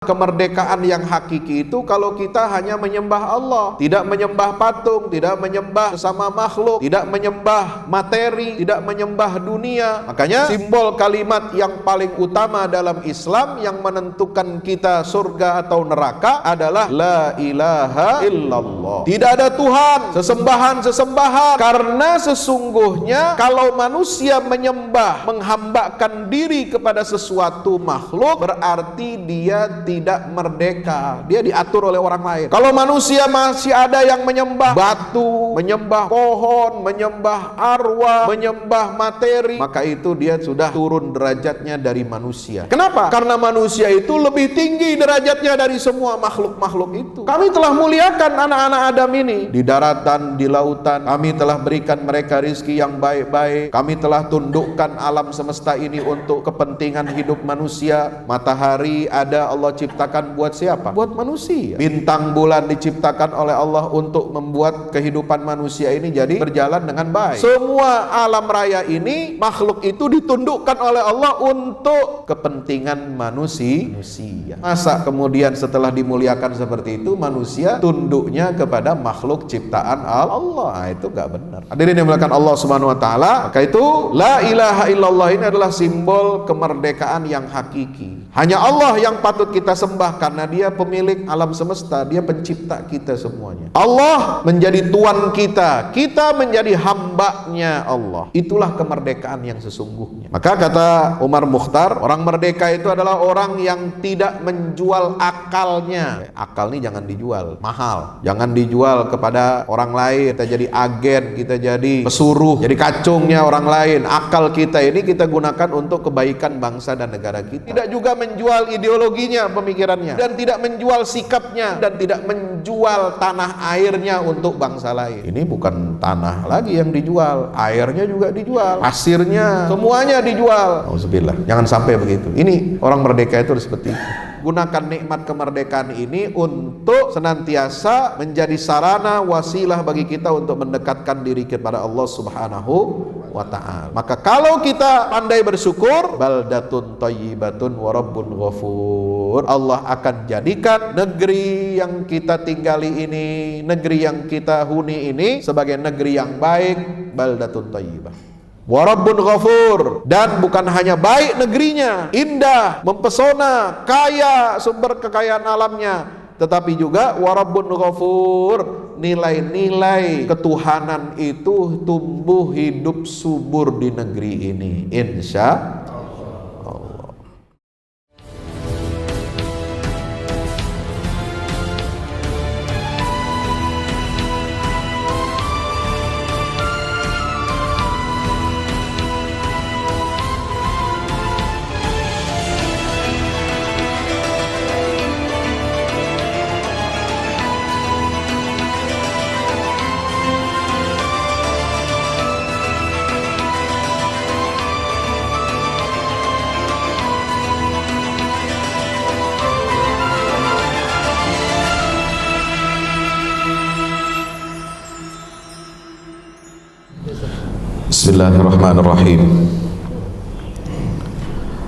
Kemerdekaan yang hakiki itu kalau kita hanya menyembah Allah, tidak menyembah patung, tidak menyembah sesama makhluk, tidak menyembah materi, tidak menyembah dunia. Makanya simbol kalimat yang paling utama dalam Islam yang menentukan kita surga atau neraka adalah la ilaha illallah. Tidak ada Tuhan sesembahan, karena sesungguhnya kalau manusia menyembah, menghambakan diri kepada sesuatu makhluk, berarti dia tidak merdeka, dia diatur oleh orang lain. Kalau manusia masih ada yang menyembah batu, menyembah pohon, menyembah arwah, menyembah materi, maka itu dia sudah turun derajatnya dari manusia. Kenapa? Karena manusia itu lebih tinggi derajatnya dari semua makhluk-makhluk itu. Kami telah muliakan anak-anak Adam ini di daratan, di lautan. Kami telah berikan mereka rizki yang baik-baik. Kami telah tundukkan alam semesta ini untuk kepentingan hidup manusia. Matahari ada, Allah ciptakan buat siapa? Buat manusia. Bintang bulan diciptakan oleh Allah untuk membuat kehidupan manusia ini jadi berjalan dengan baik. Semua alam raya ini, makhluk itu ditundukkan oleh Allah untuk kepentingan manusia. Masa kemudian setelah dimuliakan seperti itu, manusia tunduknya kepada makhluk ciptaan Allah? Nah, itu gak benar. Hadirin yang dimuliakan Allah Subhanahu wa taala, maka itu la ilaha illallah ini adalah simbol kemerdekaan yang hakiki. Hanya Allah yang patut kita sembah karena dia pemilik alam semesta, dia pencipta kita semuanya. Allah menjadi tuan kita, kita menjadi hambanya Allah. Itulah kemerdekaan yang sesungguhnya. Maka kata Umar Mukhtar, orang merdeka itu adalah orang yang tidak menjual akalnya. Akal ini jangan dijual, mahal. Jangan dijual kepada orang lain. Kita jadi agen, kita jadi pesuruh, jadi kacungnya orang lain. Akal kita ini kita gunakan untuk kebaikan bangsa dan negara kita. Tidak juga menjual ideologinya, pemikirannya, dan tidak menjual sikapnya, dan tidak menjual tanah airnya untuk bangsa lain. Ini bukan tanah lagi yang dijual, airnya juga dijual, pasirnya, semuanya dijual. Auzubillah, jangan sampai begitu. Ini orang merdeka itu seperti itu. Gunakan nikmat kemerdekaan ini untuk senantiasa menjadi sarana wasilah bagi kita untuk mendekatkan diri kepada Allah Subhanahu wa ta'ala. Maka kalau kita pandai bersyukur, baldatun thayyibatun wa rabbun ghafur, Allah akan jadikan negeri yang kita tinggali ini, negeri yang kita huni ini sebagai negeri yang baik, baldatun thayyibah wa rabbun ghafur, dan bukan hanya baik negerinya, indah, mempesona, kaya sumber kekayaan alamnya, tetapi juga wa rabbun ghafur, nilai-nilai ketuhanan itu tumbuh hidup subur di negeri ini, insya Allah. Bismillahirrahmanirrahim.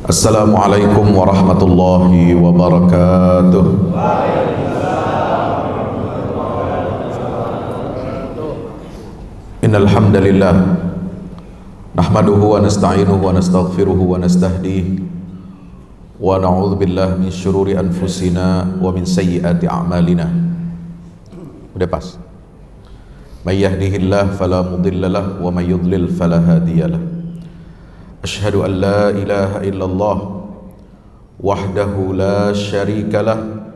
Assalamualaikum warahmatullahi wabarakatuh. Innal hamdalillah nahmaduhu wa nasta'inuhu wa nastaghfiruhu wa nastahdihi wa na'udzu billahi min syururi anfusina wa min sayyiati a'malina. Udah pas. May yahdihillahu fala mudilla lahu wa may yudlil fala hadiya lahu. Asyhadu an la ilaha illallah wahdahu la syarika lahu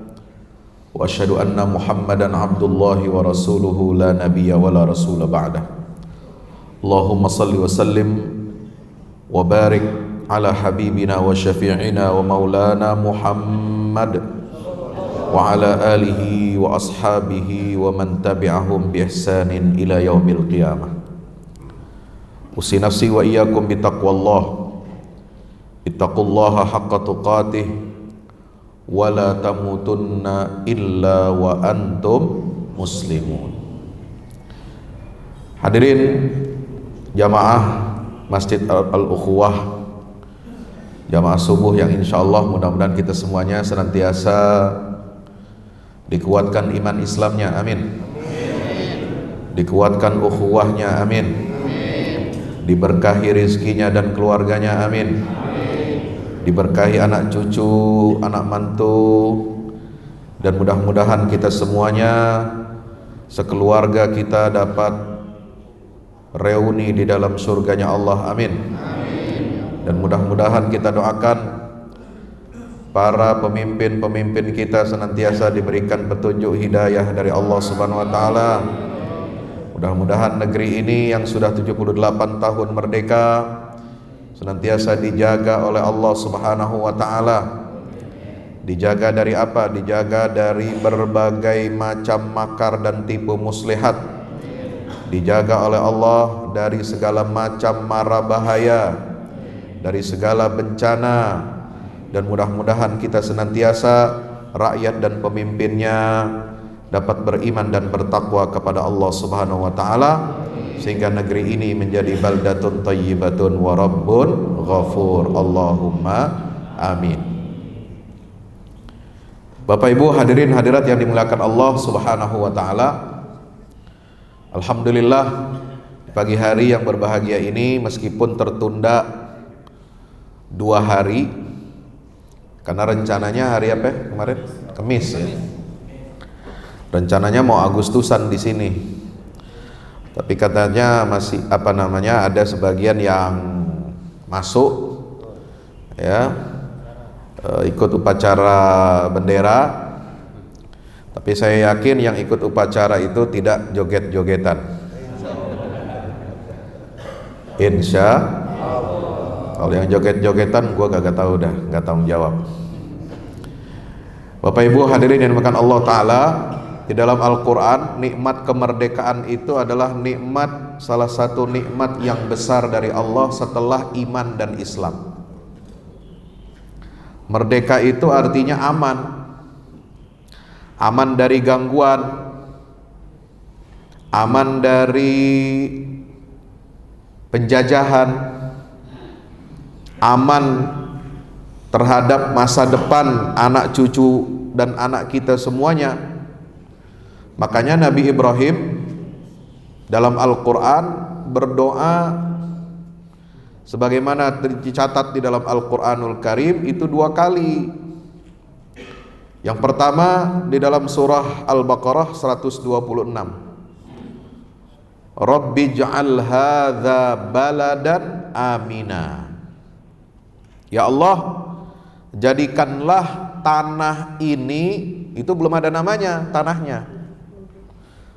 wa asyhadu anna Muhammadan abdullahi wa rasuluhu la nabiyya wa la rasula ba'dah. Allahumma salli wa sallim wa barik ala habibina wa syafi'ina wa maulana Muhammad wa ala alihi wa ashabihi wa man tabi'ahum bi ihsanin ila yaumil qiyamah. Usi nafsi wa iyyakum bi taqwallah. Ittaqullaha haqqa tuqatih wa la tamutunna illa wa antum muslimun. Hadirin jamaah Masjid Al-Ukhuwah jamaah subuh yang insya Allah mudah-mudahan kita semuanya senantiasa dikuatkan iman Islamnya, amin. Dikuatkan ukhuwahnya, amin. Diberkahi rizkinya dan keluarganya, amin. Diberkahi anak cucu, anak mantu, dan mudah-mudahan kita semuanya sekeluarga kita dapat reuni di dalam surganya Allah, amin. Dan mudah-mudahan kita doakan para pemimpin-pemimpin kita senantiasa diberikan petunjuk hidayah dari Allah Subhanahu wa taala. Mudah-mudahan negeri ini yang sudah 78 tahun merdeka senantiasa dijaga oleh Allah Subhanahu wa taala. Dijaga dari apa? Dijaga dari berbagai macam makar dan tipu muslihat. Dijaga oleh Allah dari segala macam mara bahaya, dari segala bencana, dan mudah-mudahan kita senantiasa rakyat dan pemimpinnya dapat beriman dan bertakwa kepada Allah Subhanahu wa taala sehingga negeri ini menjadi baldatun thayyibatun wa rabbun ghafur. Allahumma amin. Bapak Ibu hadirin hadirat yang dimuliakan Allah Subhanahu wa taala, alhamdulillah pagi hari yang berbahagia ini meskipun tertunda 2 hari karena rencananya hari apa kemarin? Kamis ya. Rencananya mau Agustusan di sini. Tapi katanya masih ada sebagian yang masuk ya, ikut upacara bendera. Tapi saya yakin yang ikut upacara itu tidak joget-jogetan. Insya Allah. Kalau yang joget-jogetan gue gak tahu dah, gak tanggung jawab. Bapak Ibu hadirin yang dimuliakan Allah Ta'ala, di dalam Al-Quran nikmat kemerdekaan itu adalah nikmat, salah satu nikmat yang besar dari Allah setelah iman dan Islam. Merdeka itu artinya aman, aman dari gangguan, aman dari penjajahan, aman terhadap masa depan anak cucu dan anak kita semuanya. Makanya Nabi Ibrahim dalam Al-Quran berdoa sebagaimana dicatat di dalam Al-Quranul Karim itu 2 kali. Yang pertama di dalam surah Al-Baqarah 126, Rabbi ja'al hadza baladan amina. Ya Allah, jadikanlah tanah ini, itu belum ada namanya tanahnya,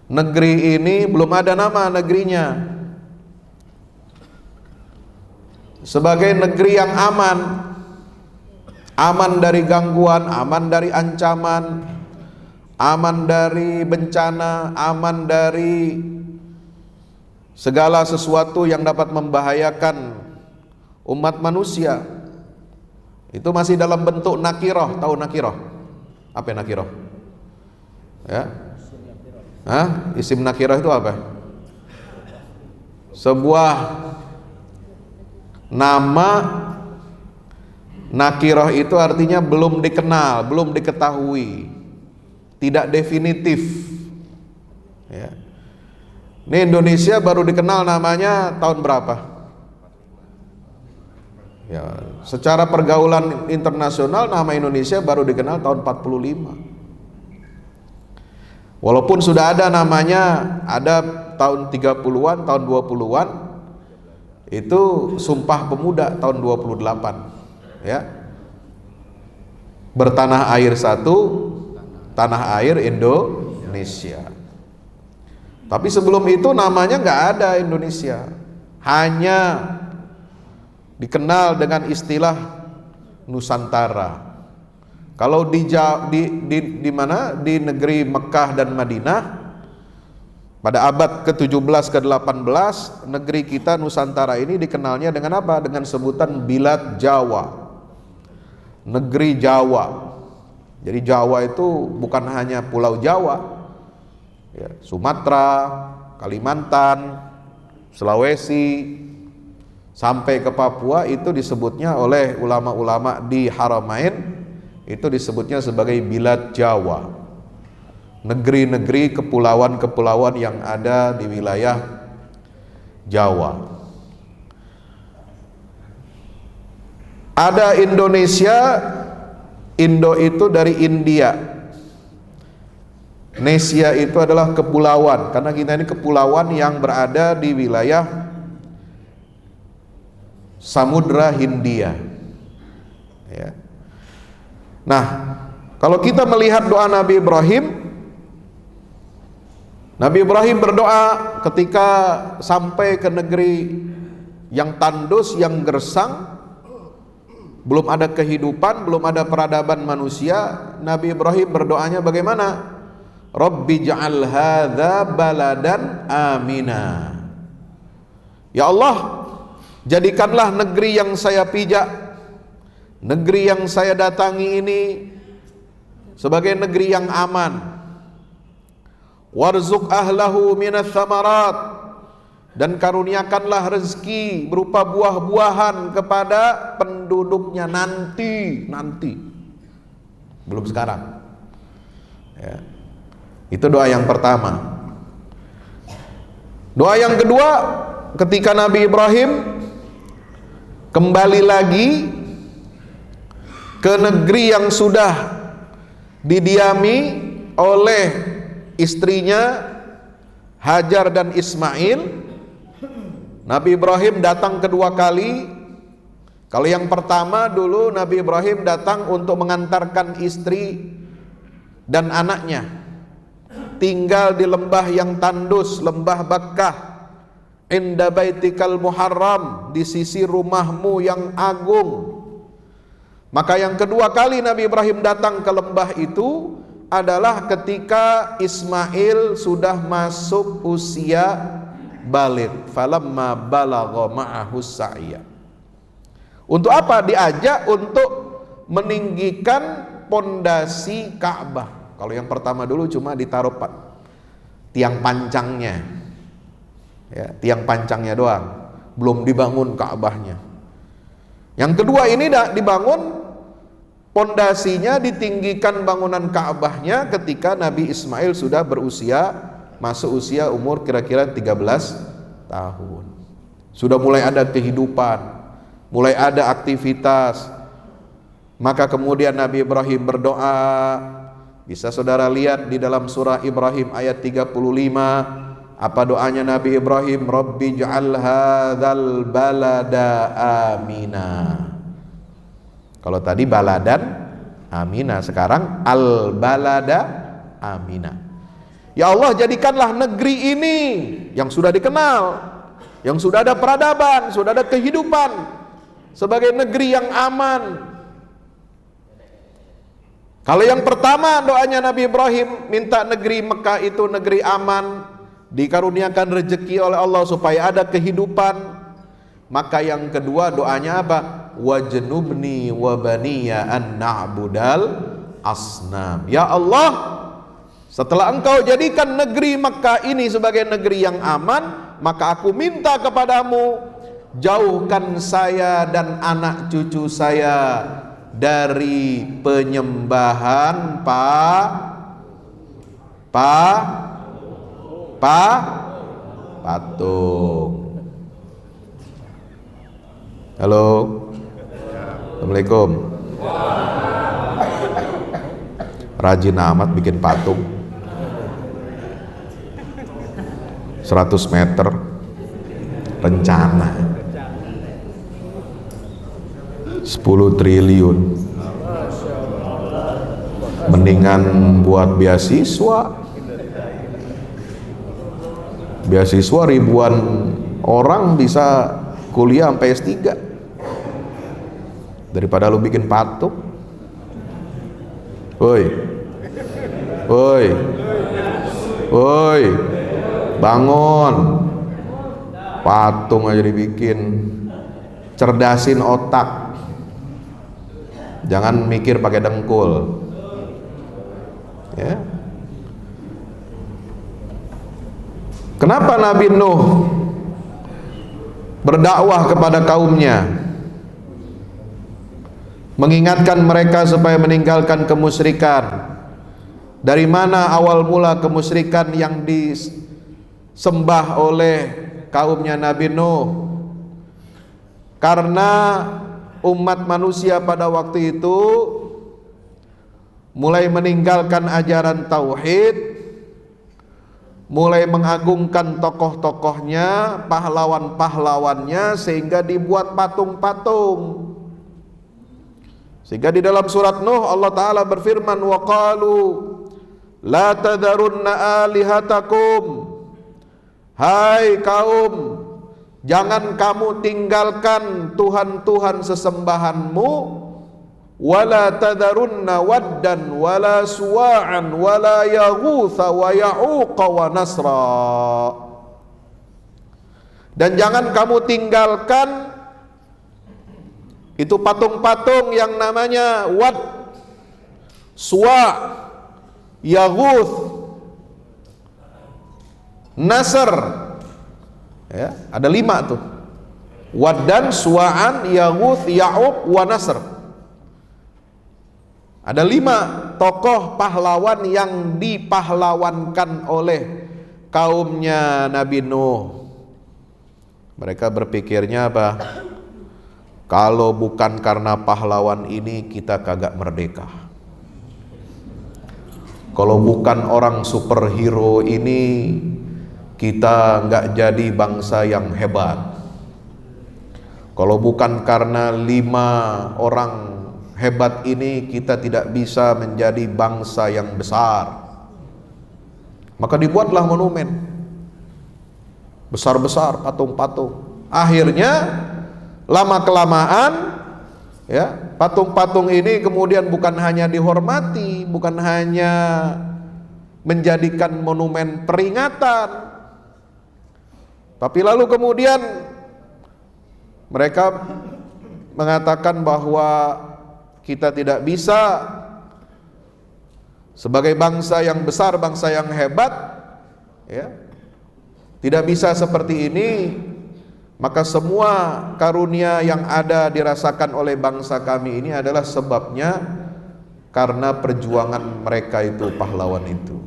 negeri ini belum ada nama negerinya, sebagai negeri yang aman, aman dari gangguan, aman dari ancaman, aman dari bencana, aman dari segala sesuatu yang dapat membahayakan umat manusia. Itu masih dalam bentuk nakiroh. Tahu nakiroh? Apa nakiroh? Ya? Isim nakiroh itu apa? Sebuah nama nakiroh itu artinya belum dikenal, belum diketahui, tidak definitif ya. Ini Indonesia baru dikenal namanya tahun berapa? Ya, secara pergaulan internasional nama Indonesia baru dikenal tahun 45. Walaupun sudah ada namanya, ada tahun 30-an, tahun 20-an, itu Sumpah Pemuda tahun 28 ya. Bertanah air satu, tanah air Indonesia. Tapi sebelum itu namanya nggak ada Indonesia, hanya dikenal dengan istilah Nusantara. Kalau di mana di negeri Mekah dan Madinah pada abad ke-17 ke-18 negeri kita Nusantara ini dikenalnya dengan apa? Dengan sebutan Bilad Jawa, negeri Jawa. Jadi Jawa itu bukan hanya Pulau Jawa ya, Sumatera, Kalimantan, Sulawesi, sampai ke Papua, itu disebutnya oleh ulama-ulama di Haramain, itu disebutnya sebagai Bilad Jawa, negeri-negeri kepulauan-kepulauan yang ada di wilayah Jawa. Ada Indonesia, Indo itu dari India, Nesia itu adalah kepulauan, karena kita ini kepulauan yang berada di wilayah Samudra Hindia, ya. Nah, kalau kita melihat doa Nabi Ibrahim, Nabi Ibrahim berdoa ketika sampai ke negeri yang tandus, yang gersang, belum ada kehidupan, belum ada peradaban manusia. Nabi Ibrahim berdoanya bagaimana? Rabbi ja'al hadza baladan amina. Ya Allah, jadikanlah negeri yang saya pijak, negeri yang saya datangi ini sebagai negeri yang aman. Warzuq ahlahu minas thamarat, dan karuniakanlah rezeki berupa buah-buahan kepada penduduknya nanti, belum sekarang, ya. Itu doa yang pertama. Doa yang kedua, ketika Nabi Ibrahim kembali lagi ke negeri yang sudah didiami oleh istrinya Hajar dan Ismail, Nabi Ibrahim datang kedua kali. Kalau yang pertama dulu Nabi Ibrahim datang untuk mengantarkan istri dan anaknya tinggal di lembah yang tandus, lembah Bakkah, inda baitikal muharram, di sisi rumahmu yang agung. Maka yang kedua kali Nabi Ibrahim datang ke lembah itu adalah ketika Ismail sudah masuk usia baligh, falamma balagha ma'ahu sa'ya. Untuk apa? Diajak untuk meninggikan pondasi Ka'bah. Kalau yang pertama dulu cuma ditaruh tiang pancangnya, ya, tiang pancangnya doang, belum dibangun Ka'bahnya. Yang kedua ini dibangun pondasinya, ditinggikan bangunan Ka'bahnya ketika Nabi Ismail sudah berusia, masuk usia umur kira-kira 13 tahun. Sudah mulai ada kehidupan, mulai ada aktivitas. Maka kemudian Nabi Ibrahim berdoa. Bisa saudara lihat di dalam surah Ibrahim ayat 35, apa doanya Nabi Ibrahim? Rabbi ja'al hadzal balada amina. Kalau tadi baladan amina, sekarang al balada amina. Ya Allah, jadikanlah negeri ini yang sudah dikenal, yang sudah ada peradaban, sudah ada kehidupan, sebagai negeri yang aman. Kalau yang pertama doanya Nabi Ibrahim, minta negeri Mekah itu negeri aman, dikaruniakan rezeki oleh Allah supaya ada kehidupan. Maka yang kedua doanya apa? Wajnubni wa baniya an na'budal asnam. Ya Allah, setelah engkau jadikan negeri Mekah ini sebagai negeri yang aman, maka aku minta kepadamu, jauhkan saya dan anak cucu saya dari penyembahan patung. Halo, Assalamualaikum. Rajin amat bikin patung 100 meter rencana 10 triliun. Mendingan buat beasiswa ribuan orang bisa kuliah sampai S3 daripada lu bikin patung. Woi, bangun, patung aja dibikin. Cerdasin otak, jangan mikir pakai dengkul, ya. Kenapa Nabi Nuh berdakwah kepada kaumnya, mengingatkan mereka supaya meninggalkan kemusyrikan. Dari mana awal mula kemusyrikan yang disembah oleh kaumnya Nabi Nuh? Karena umat manusia pada waktu itu mulai meninggalkan ajaran tauhid, mulai mengagungkan tokoh-tokohnya, pahlawan-pahlawannya, sehingga dibuat patung-patung. Sehingga di dalam surat Nuh Allah Ta'ala berfirman, wa qalu la tadharunna alihatakum, hai kaum, jangan kamu tinggalkan Tuhan-Tuhan sesembahanmu, wala tadharunna waddan wala suwa'an wala yaghutha wa ya'uqa wa nasra, dan jangan kamu tinggalkan itu patung-patung yang namanya Wad, Suwa', Yaghuth, Nasr. Ya, ada 5 tuh. Waddan, Suwa'an, Yaghuth, Ya'uq, wa Nasr. Ada 5 tokoh pahlawan yang dipahlawankan oleh kaumnya Nabi Nuh. Mereka berpikirnya apa? Kalau bukan karena pahlawan ini kita kagak merdeka. Kalau bukan orang superhero ini kita nggak jadi bangsa yang hebat. Kalau bukan karena 5 orang hebat ini kita tidak bisa menjadi bangsa yang besar. Maka dibuatlah monumen besar-besar, patung-patung. Akhirnya lama kelamaan ya, patung-patung ini kemudian bukan hanya dihormati, bukan hanya menjadikan monumen peringatan, tapi lalu kemudian mereka mengatakan bahwa kita tidak bisa sebagai bangsa yang besar, bangsa yang hebat, ya, tidak bisa seperti ini. Maka semua karunia yang ada dirasakan oleh bangsa kami ini adalah sebabnya karena perjuangan mereka itu, pahlawan itu.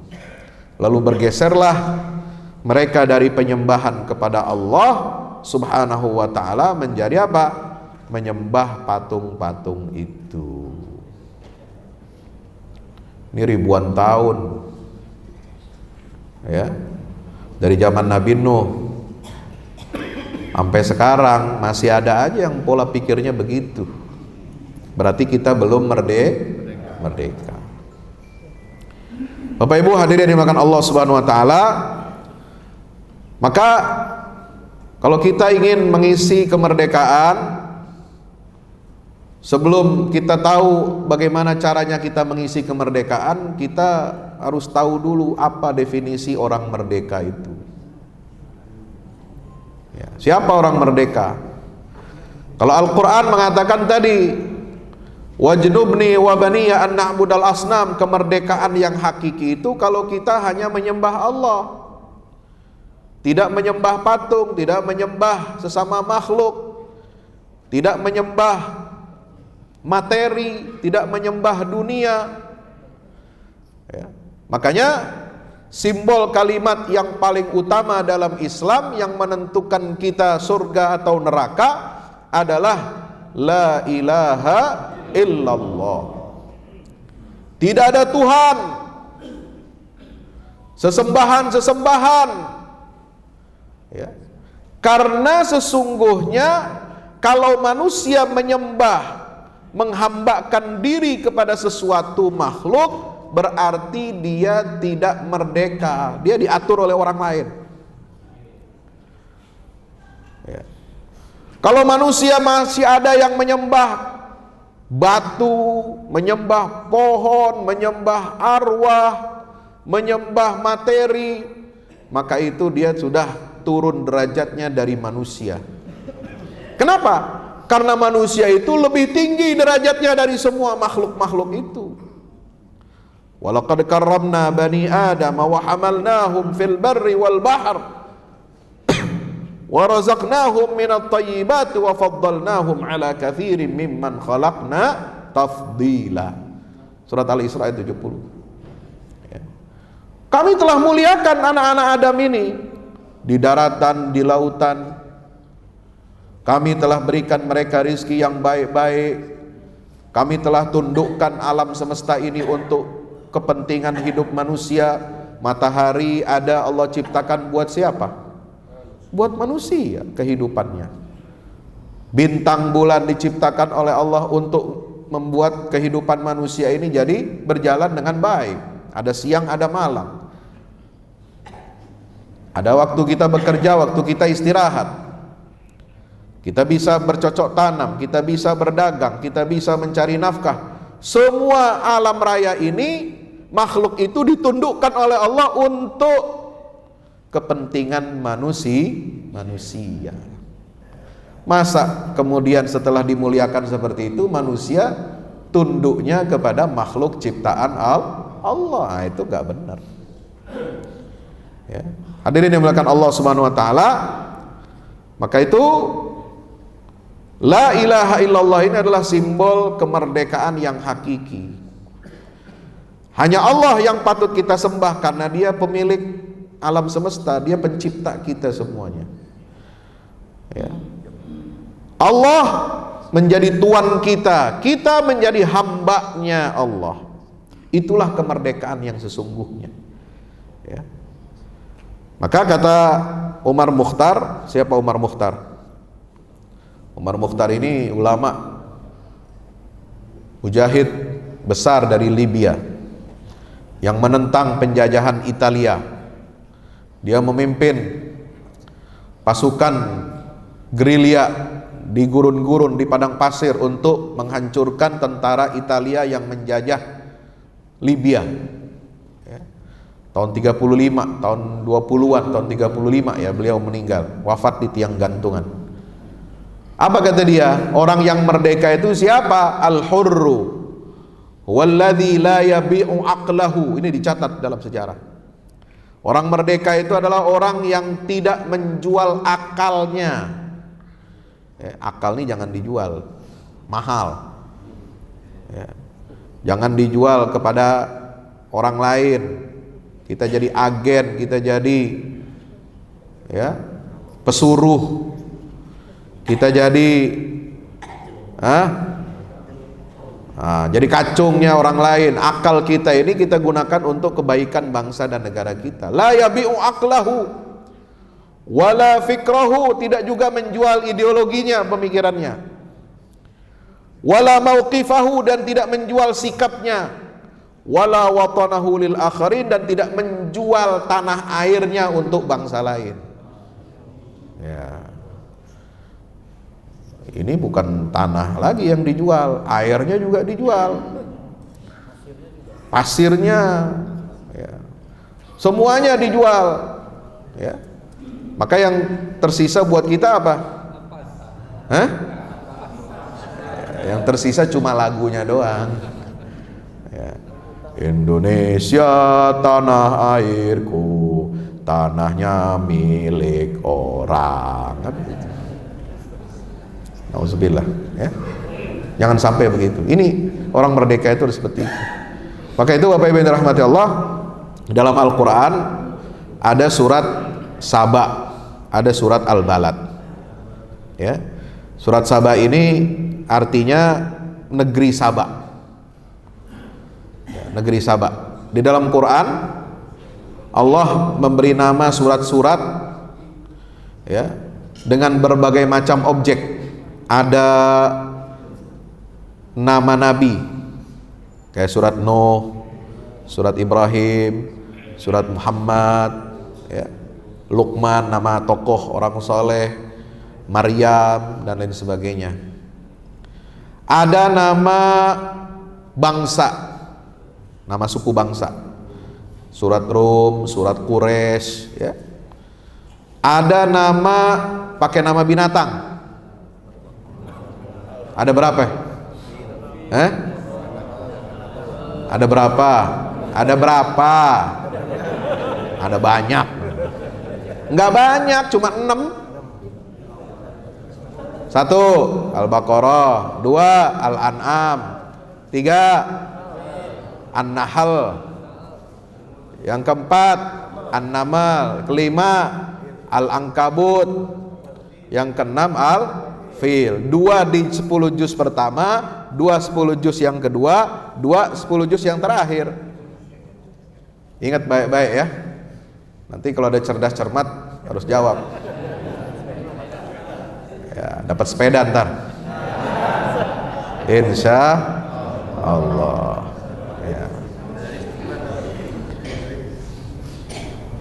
Lalu bergeserlah mereka dari penyembahan kepada Allah Subhanahu wa ta'ala menjadi apa? Menyembah patung-patung itu. Ini ribuan tahun ya, dari zaman Nabi Nuh sampai sekarang masih ada aja yang pola pikirnya begitu. Berarti kita belum merdeka. Bapak Ibu hadirin yang dimuliakan Allah Subhanahu wa taala, maka kalau kita ingin mengisi kemerdekaan, sebelum kita tahu bagaimana caranya kita mengisi kemerdekaan, kita harus tahu dulu apa definisi orang merdeka itu. Ya, siapa orang merdeka? Kalau Al-Quran mengatakan tadi, wajnubni wa baniya an na'budal asnam, kemerdekaan yang hakiki itu kalau kita hanya menyembah Allah, tidak menyembah patung, tidak menyembah sesama makhluk, tidak menyembah materi, tidak menyembah dunia ya. Makanya simbol kalimat yang paling utama dalam Islam yang menentukan kita surga atau neraka adalah la ilaha illallah. Tidak ada Tuhan, sesembahan ya. Karena sesungguhnya kalau manusia menyembah, menghambakan diri kepada sesuatu makhluk, berarti dia tidak merdeka. Dia diatur oleh orang lain ya. Kalau manusia masih ada yang menyembah batu, menyembah pohon, menyembah arwah, menyembah materi, maka itu dia sudah turun derajatnya dari manusia. Kenapa? Karena manusia itu lebih tinggi derajatnya dari semua makhluk-makhluk itu. Walaqad karramna bani Adam wa hamalnahum fil barri wal bahr wa razaqnahum minat thayyibati wa faddalnahum ala katsirin mimman khalaqna tafdila. Surat Al-Isra ayat 70. Ya. Kami telah muliakan anak-anak Adam ini di daratan, di lautan. Kami telah berikan mereka rizki yang baik-baik. Kami telah tundukkan alam semesta ini untuk kepentingan hidup manusia. Matahari ada, Allah ciptakan buat siapa? Buat manusia kehidupannya. Bintang bulan diciptakan oleh Allah untuk membuat kehidupan manusia ini jadi berjalan dengan baik. Ada siang, ada malam. Ada waktu kita bekerja, waktu kita istirahat. Kita bisa bercocok tanam, kita bisa berdagang, kita bisa mencari nafkah. Semua alam raya ini, makhluk itu ditundukkan oleh Allah untuk kepentingan manusia. Masa kemudian setelah dimuliakan seperti itu, manusia tunduknya kepada makhluk ciptaan Allah? Nah, itu gak benar. Ya. Hadirin yang dimuliakan Allah Subhanahu wa taala, maka itu la ilaha illallah ini adalah simbol kemerdekaan yang hakiki. Hanya Allah yang patut kita sembah karena Dia pemilik alam semesta, Dia pencipta kita semuanya. Ya. Allah menjadi Tuhan kita, kita menjadi hambanya Allah. Itulah kemerdekaan yang sesungguhnya. Ya. Maka kata Umar Mukhtar, siapa Umar Mukhtar? Umar Mukhtar ini ulama mujahid besar dari Libya yang menentang penjajahan Italia. Dia memimpin pasukan gerilya di gurun-gurun di padang pasir untuk menghancurkan tentara Italia yang menjajah Libya. Ya. Tahun 35, tahun 20-an, tahun 35 ya beliau meninggal, wafat di tiang gantungan. Apa kata dia? Orang yang merdeka itu siapa? Al-hurru walladzi la yabi'u aqlahu. Ini dicatat dalam sejarah. Orang merdeka itu adalah orang yang tidak menjual akalnya. Akal ini jangan dijual, mahal. Ya. Jangan dijual kepada orang lain. Kita jadi agen, kita jadi ya pesuruh. Kita jadi jadi kacungnya orang lain. Akal kita ini kita gunakan untuk kebaikan bangsa dan negara kita. La yabi'u aqlahu wala fikrahu, tidak juga menjual ideologinya, pemikirannya. Wala mauqifahu, dan tidak menjual sikapnya. Wala watanahu lil akharin, dan tidak menjual tanah airnya untuk bangsa lain. Ya. Ini bukan tanah lagi yang dijual, airnya juga dijual, pasirnya, ya. Semuanya dijual. Ya. Maka yang tersisa buat kita apa? Hah? Yang tersisa cuma lagunya doang. Ya. Indonesia tanah airku, tanahnya milik orang. Nauzubillah, ya. Jangan sampai begitu. Ini orang merdeka itu harus seperti itu. Maka itu Bapak Ibu yang dirahmati Allah, dalam Al-Qur'an ada surat Saba, ada surat Al-Balad. Ya. Surat Saba ini artinya negeri Saba. Ya, negeri Saba. Di dalam Quran Allah memberi nama surat-surat ya dengan berbagai macam objek. Ada nama nabi kayak surat Nuh, surat Ibrahim, surat Muhammad, ya. Luqman nama tokoh orang soleh, Maryam dan lain sebagainya. Ada nama bangsa, nama suku bangsa, surat Rum, surat Quraisy, ya. Ada nama pakai nama binatang. Ada berapa? Ada berapa? Ada berapa? Ada banyak. Enggak banyak, cuma 6. Satu, Al-Baqarah. Dua, Al-An'am. Tiga, An-Nahl. Yang keempat, An-Namal. Kelima, Al-Ankabut. Yang keenam, Al-Fil. Dua di 10 juz pertama, dua 10 juz yang kedua, dua 10 juz yang terakhir. Ingat baik-baik ya. Nanti kalau ada cerdas cermat harus jawab. Ya, dapat sepeda ntar. Insya Allah. Ya.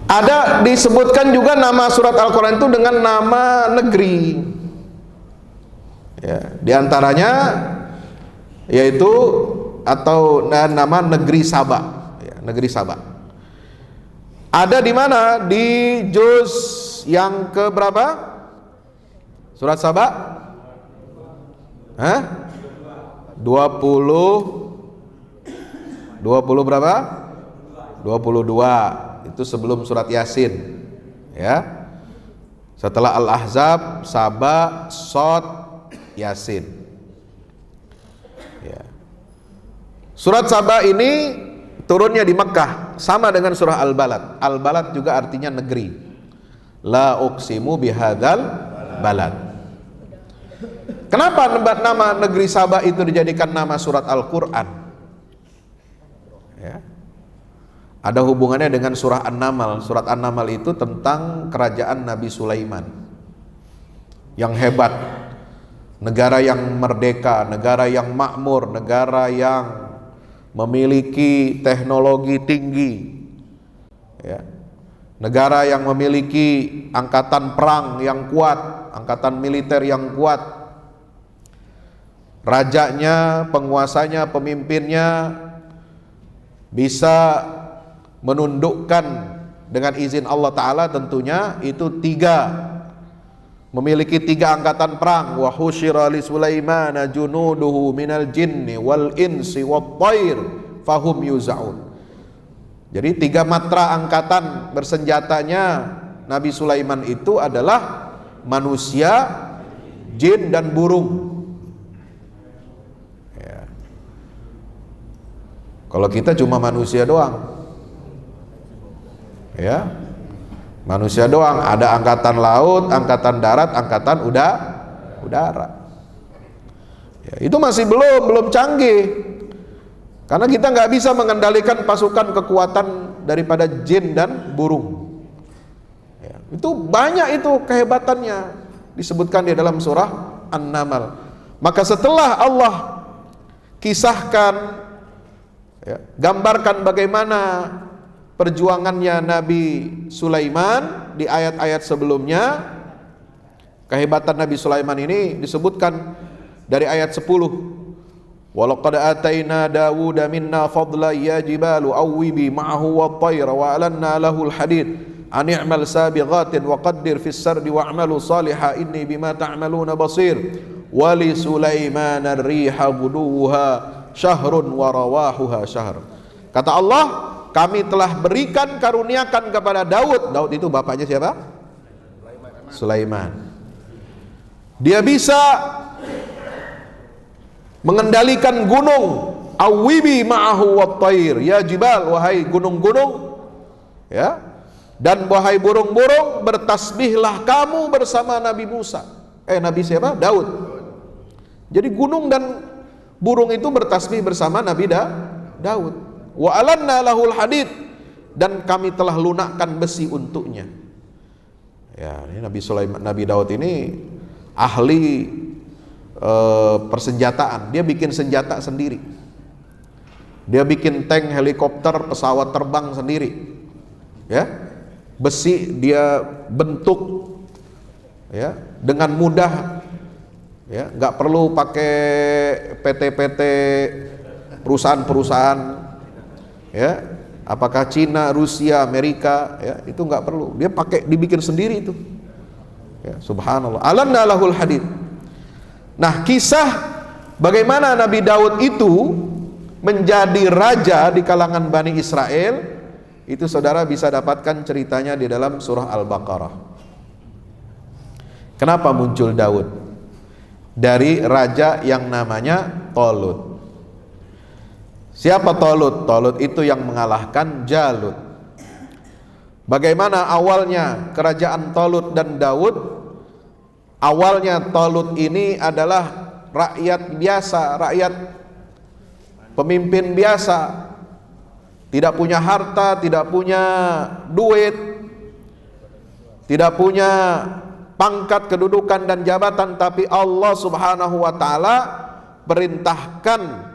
Ada disebutkan juga nama surat Al-Quran itu dengan nama negeri. Ya, diantaranya yaitu atau nama negeri Saba. Ya, negeri Saba. Ada di mana? Di juz yang ke berapa? Surat Saba? 20 berapa? 22. Itu sebelum surat Yasin. Ya. Setelah Al-Ahzab, Saba, Shad, Yasin. Ya. Surat Saba ini turunnya di Mekkah, sama dengan surah Al-Balad. Al-Balad juga artinya negeri. La uqsimu bihadzal balad. Kenapa nama negeri Saba itu dijadikan nama surat Al-Quran? Ya. Ada hubungannya dengan surah An-Naml. Surat An-Naml itu tentang kerajaan Nabi Sulaiman yang hebat, negara yang merdeka, negara yang makmur, negara yang memiliki teknologi tinggi, ya. Negara yang memiliki angkatan perang yang kuat, angkatan militer yang kuat. Rajanya, penguasanya, pemimpinnya bisa menundukkan dengan izin Allah Ta'ala tentunya itu memiliki tiga angkatan perang. Wa husyira li Sulaimana junuduhu minal jinni wal insi wat thair fahum yuzaun. Jadi tiga matra angkatan bersenjatanya Nabi Sulaiman itu adalah manusia, jin dan burung. Ya. Kalau kita cuma manusia doang. Ya. Manusia doang, ada angkatan laut, angkatan darat, angkatan udara. Ya, itu masih belum canggih. Karena kita nggak bisa mengendalikan pasukan kekuatan daripada jin dan burung. Ya, itu banyak itu kehebatannya disebutkan di dalam surah An-Naml. Maka setelah Allah kisahkan, ya, gambarkan bagaimana perjuangannya Nabi Sulaiman di ayat-ayat sebelumnya, kehebatan Nabi Sulaiman ini disebutkan dari ayat 10. Walaqad ataina Dawuda minna fadla ya jibalu awwibi ma'ahu wat-tayra wa alanna lahul hadid an i'mal sabighatin wa qaddir fis sardi wa'malu salihan inni bima ta'maluna basir wa li Sulaiman ar-riha ghuduha syahrun wa rawahuha syahr. Kata Allah, kami telah berikan karuniakan kepada Daud. Daud itu bapaknya siapa? Sulaiman. Dia bisa mengendalikan gunung. Awibi ma'ahu wat-thair, ya jibal, wahai gunung-gunung, ya, dan wahai burung-burung, bertasbihlah kamu bersama Nabi Musa. Nabi siapa? Daud. Jadi gunung dan burung itu bertasbih bersama Nabi Daud. Wa alanna lahul hadid, dan kami telah lunakkan besi untuknya. Ya, ini Nabi Sulaiman, Nabi Daud ini ahli persenjataan. Dia bikin senjata sendiri. Dia bikin tank, helikopter, pesawat terbang sendiri. Ya, besi dia bentuk, ya, dengan mudah. Ya, nggak perlu pakai PT-PT, perusahaan-perusahaan. Ya, apakah Cina, Rusia, Amerika, ya, itu nggak perlu. Dia dibikin sendiri itu. Ya, subhanallah. Alanna lahul hadid. Nah, kisah bagaimana Nabi Daud itu menjadi raja di kalangan Bani Israel, itu saudara bisa dapatkan ceritanya di dalam surah Al-Baqarah. Kenapa muncul Daud? dari raja yang namanya Talut. Siapa Talut? Talut itu yang mengalahkan Jalut. Bagaimana awalnya kerajaan Talut dan Daud? Awalnya Talut ini adalah rakyat biasa, rakyat pemimpin biasa, tidak punya harta, tidak punya duit, tidak punya pangkat, kedudukan dan jabatan, tapi Allah Subhanahu wa taala perintahkan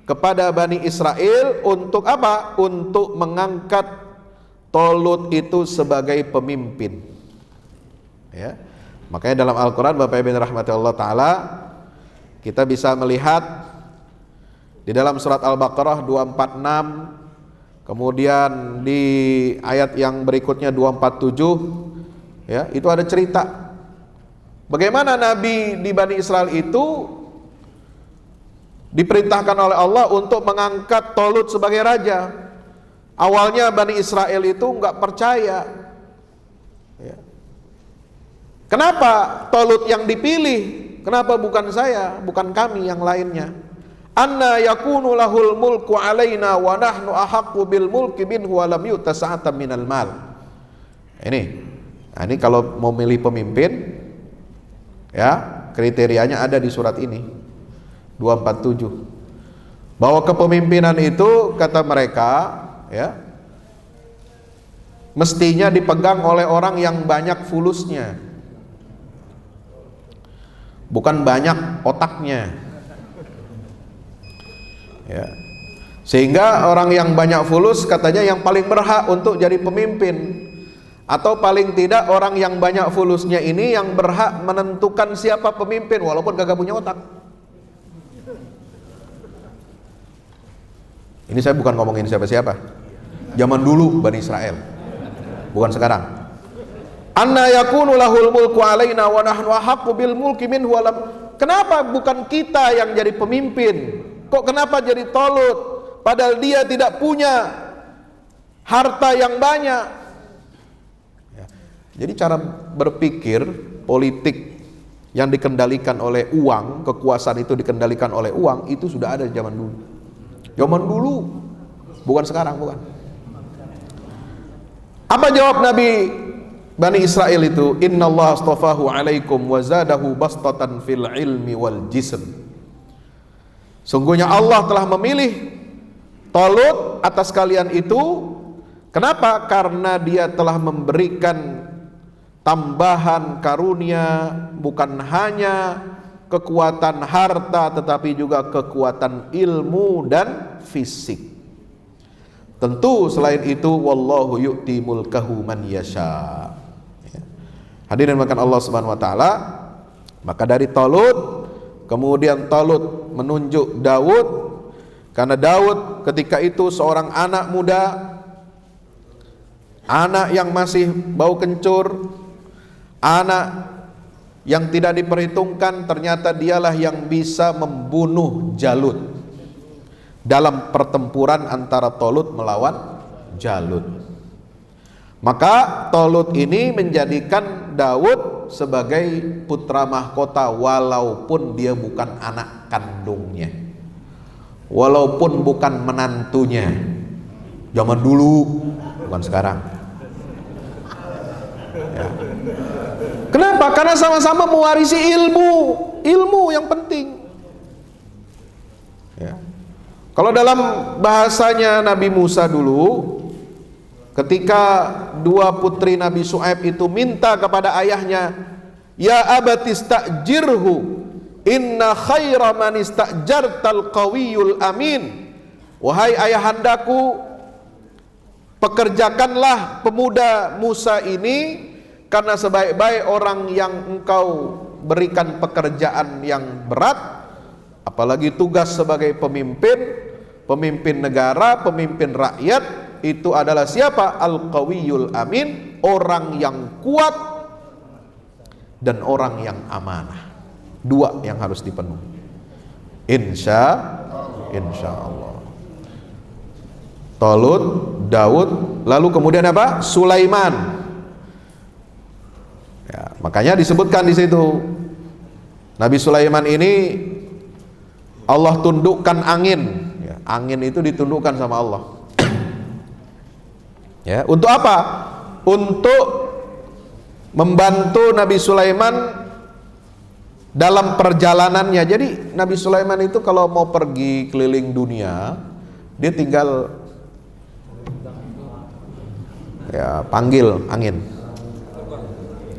kepada Bani Israel untuk apa? Untuk mengangkat Talut itu sebagai pemimpin. Ya. Makanya dalam Al-Qur'an, Bapak Ibu rahmati Allah taala, kita bisa melihat di dalam surat Al-Baqarah 246, kemudian di ayat yang berikutnya 247, ya, itu ada cerita bagaimana Nabi di Bani Israel itu diperintahkan oleh Allah untuk mengangkat Talut sebagai raja. Awalnya Bani Israel itu nggak percaya. Ya. Kenapa Talut yang dipilih? Kenapa bukan saya, bukan kami yang lainnya? Anna yakunu lahul mulku alaina wa nahnu ahaqqu bil mulki minhu wa lam yu'ta sa'atan minal mal. Ini kalau mau milih pemimpin, ya, kriterianya ada di surat ini 247, bahwa kepemimpinan itu kata mereka, ya, mestinya dipegang oleh orang yang banyak fulusnya, bukan banyak otaknya, ya. Sehingga orang yang banyak fulus katanya yang paling berhak untuk jadi pemimpin, atau paling tidak orang yang banyak fulusnya ini yang berhak menentukan siapa pemimpin walaupun gak punya otak. Ini saya bukan ngomongin siapa-siapa. Zaman dulu Bani Israel, bukan sekarang. Anna yakunu lahul mulku alaina wa nahnu ahaqqu bil mulki minhu wa lam. Kenapa bukan kita yang jadi pemimpin? Kok kenapa jadi Talut? Padahal dia tidak punya harta yang banyak. Ya. Jadi cara berpikir politik yang dikendalikan oleh uang, kekuasaan itu dikendalikan oleh uang, itu sudah ada zaman dulu. Zaman dulu, bukan sekarang, bukan. Apa jawab Nabi Bani Israel itu? Innallaha astafahu alaikum wa zadahu bastatan fil ilmi wal jism. Sungguhnya Allah telah memilih Talut atas kalian itu. Kenapa? Karena dia telah memberikan tambahan karunia, bukan hanya kekuatan harta tetapi juga kekuatan ilmu dan fisik. Tentu selain itu wallahu yu'ti mulkahu man yasha. Ya. Hadirin makan Allah Subhanahu wa taala, maka dari Talut kemudian Talut menunjuk Daud, karena Daud ketika itu seorang anak muda, anak yang masih bau kencur, anak yang tidak diperhitungkan. Ternyata dialah yang bisa membunuh Jalut dalam pertempuran antara Talut melawan Jalut. Maka Talut ini menjadikan Daud sebagai putra mahkota walaupun dia bukan anak kandungnya, walaupun bukan menantunya. Zaman dulu, bukan sekarang. Ya. Kenapa? Karena sama-sama mewarisi ilmu yang penting. Ya. Kalau dalam bahasanya Nabi Musa dulu, ketika dua putri Nabi Syuaib itu minta kepada ayahnya, ya abati istajirhu, inna khaira man istajartal qawiyul amin. Wahai ayahandaku, pekerjakanlah pemuda Musa ini, karena sebaik-baik orang yang engkau berikan pekerjaan yang berat, apalagi tugas sebagai pemimpin negara, pemimpin rakyat, itu adalah siapa? Al-Qawiyul Amin, orang yang kuat dan orang yang amanah. Dua yang harus dipenuhi. Insya Allah. Talut, Daud, lalu kemudian apa? Sulaiman. Ya, makanya disebutkan di situ Nabi Sulaiman ini Allah tundukkan angin, ya, angin itu ditundukkan sama Allah. Ya, untuk apa? Untuk membantu Nabi Sulaiman dalam perjalanannya. Jadi Nabi Sulaiman itu kalau mau pergi keliling dunia, dia tinggal ya panggil angin,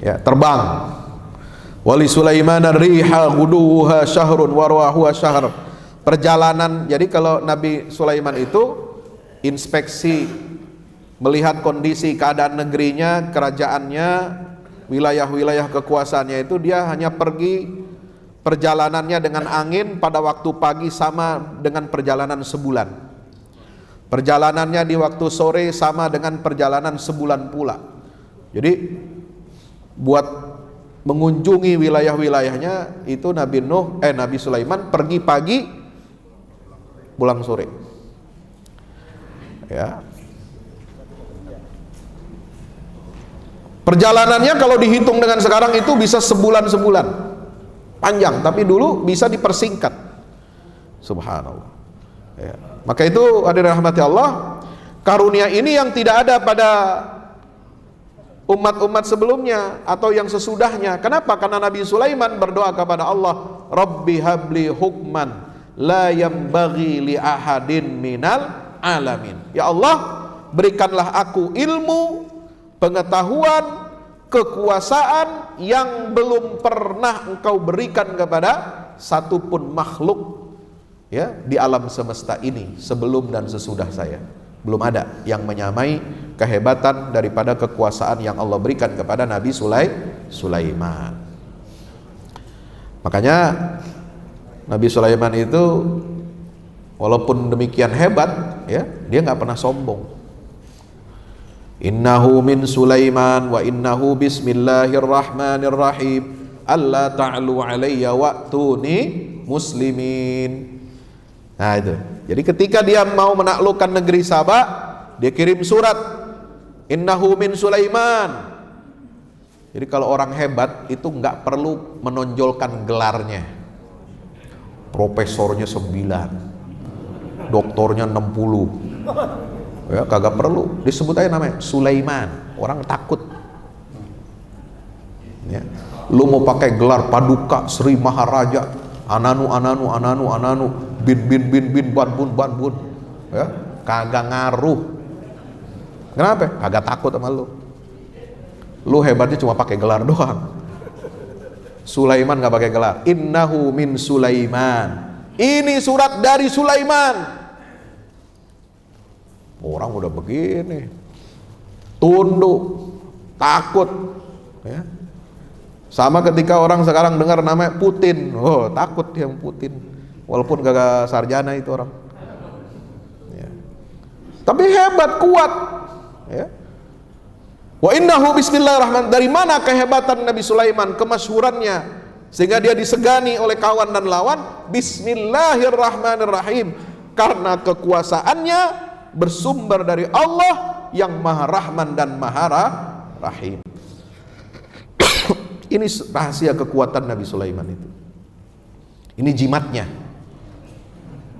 ya terbang. Wali Sulaiman riha guduha syahrun warwahuha syahr. Perjalanan, jadi kalau Nabi Sulaiman itu inspeksi, melihat kondisi keadaan negerinya, kerajaannya, wilayah-wilayah kekuasaannya, itu dia hanya pergi perjalanannya dengan angin pada waktu pagi sama dengan perjalanan sebulan. Perjalanannya di waktu sore sama dengan perjalanan sebulan pula. Jadi buat mengunjungi wilayah-wilayahnya itu Nabi Sulaiman pergi pagi, pulang sore. Ya. Perjalanannya kalau dihitung dengan sekarang itu bisa sebulan-sebulan panjang, tapi dulu bisa dipersingkat. Subhanallah. Ya. Maka itu hadirin rahmati Allah, karunia ini yang tidak ada pada umat-umat sebelumnya atau yang sesudahnya. Kenapa? Karena Nabi Sulaiman berdoa kepada Allah, Rabbi habli hukman la yambaghi li ahadin minal alamin. Ya Allah, berikanlah aku ilmu, pengetahuan, kekuasaan yang belum pernah Engkau berikan kepada satupun makhluk, ya, di alam semesta ini sebelum dan sesudah saya. Belum ada yang menyamai kehebatan daripada kekuasaan yang Allah berikan kepada Nabi Sulaiman. Makanya Nabi Sulaiman itu walaupun demikian hebat, ya, dia nggak pernah sombong. Innahu min Sulaiman wa innahu bismillahirrahmanirrahim alla ta'lu alayya wa'tuni muslimin. Nah itu. Jadi ketika dia mau menaklukkan negeri Sabah, dia kirim surat, innahu min Sulaiman. Jadi kalau orang hebat itu nggak perlu menonjolkan gelarnya. Profesornya 9, doktornya 60, ya kagak perlu, disebut aja namanya Sulaiman, orang takut. Ya. Lu mau pakai gelar Paduka Sri Maharaja, Ananu bin Banbun, ya kagak ngaruh. Kenapa? Kagak takut sama lu. Lu hebatnya cuma pakai gelar doang. Sulaiman nggak pakai gelar. Innahu min Sulaiman. Ini surat dari Sulaiman. Orang udah begini, tunduk, takut, ya. Sama ketika orang sekarang dengar namanya Putin, oh takut yang Putin, walaupun gak sarjana itu orang, ya. Tapi hebat, kuat, ya. Wa innahu bismillahirrahmanirrahim. Dari mana kehebatan Nabi Sulaiman, kemasyhurannya, sehingga dia disegani oleh kawan dan lawan? Bismillahirrahmanirrahim, karena kekuasaannya bersumber dari Allah yang Maha Rahman dan Maha Rahim. Ini rahasia kekuatan Nabi Sulaiman itu. Ini jimatnya.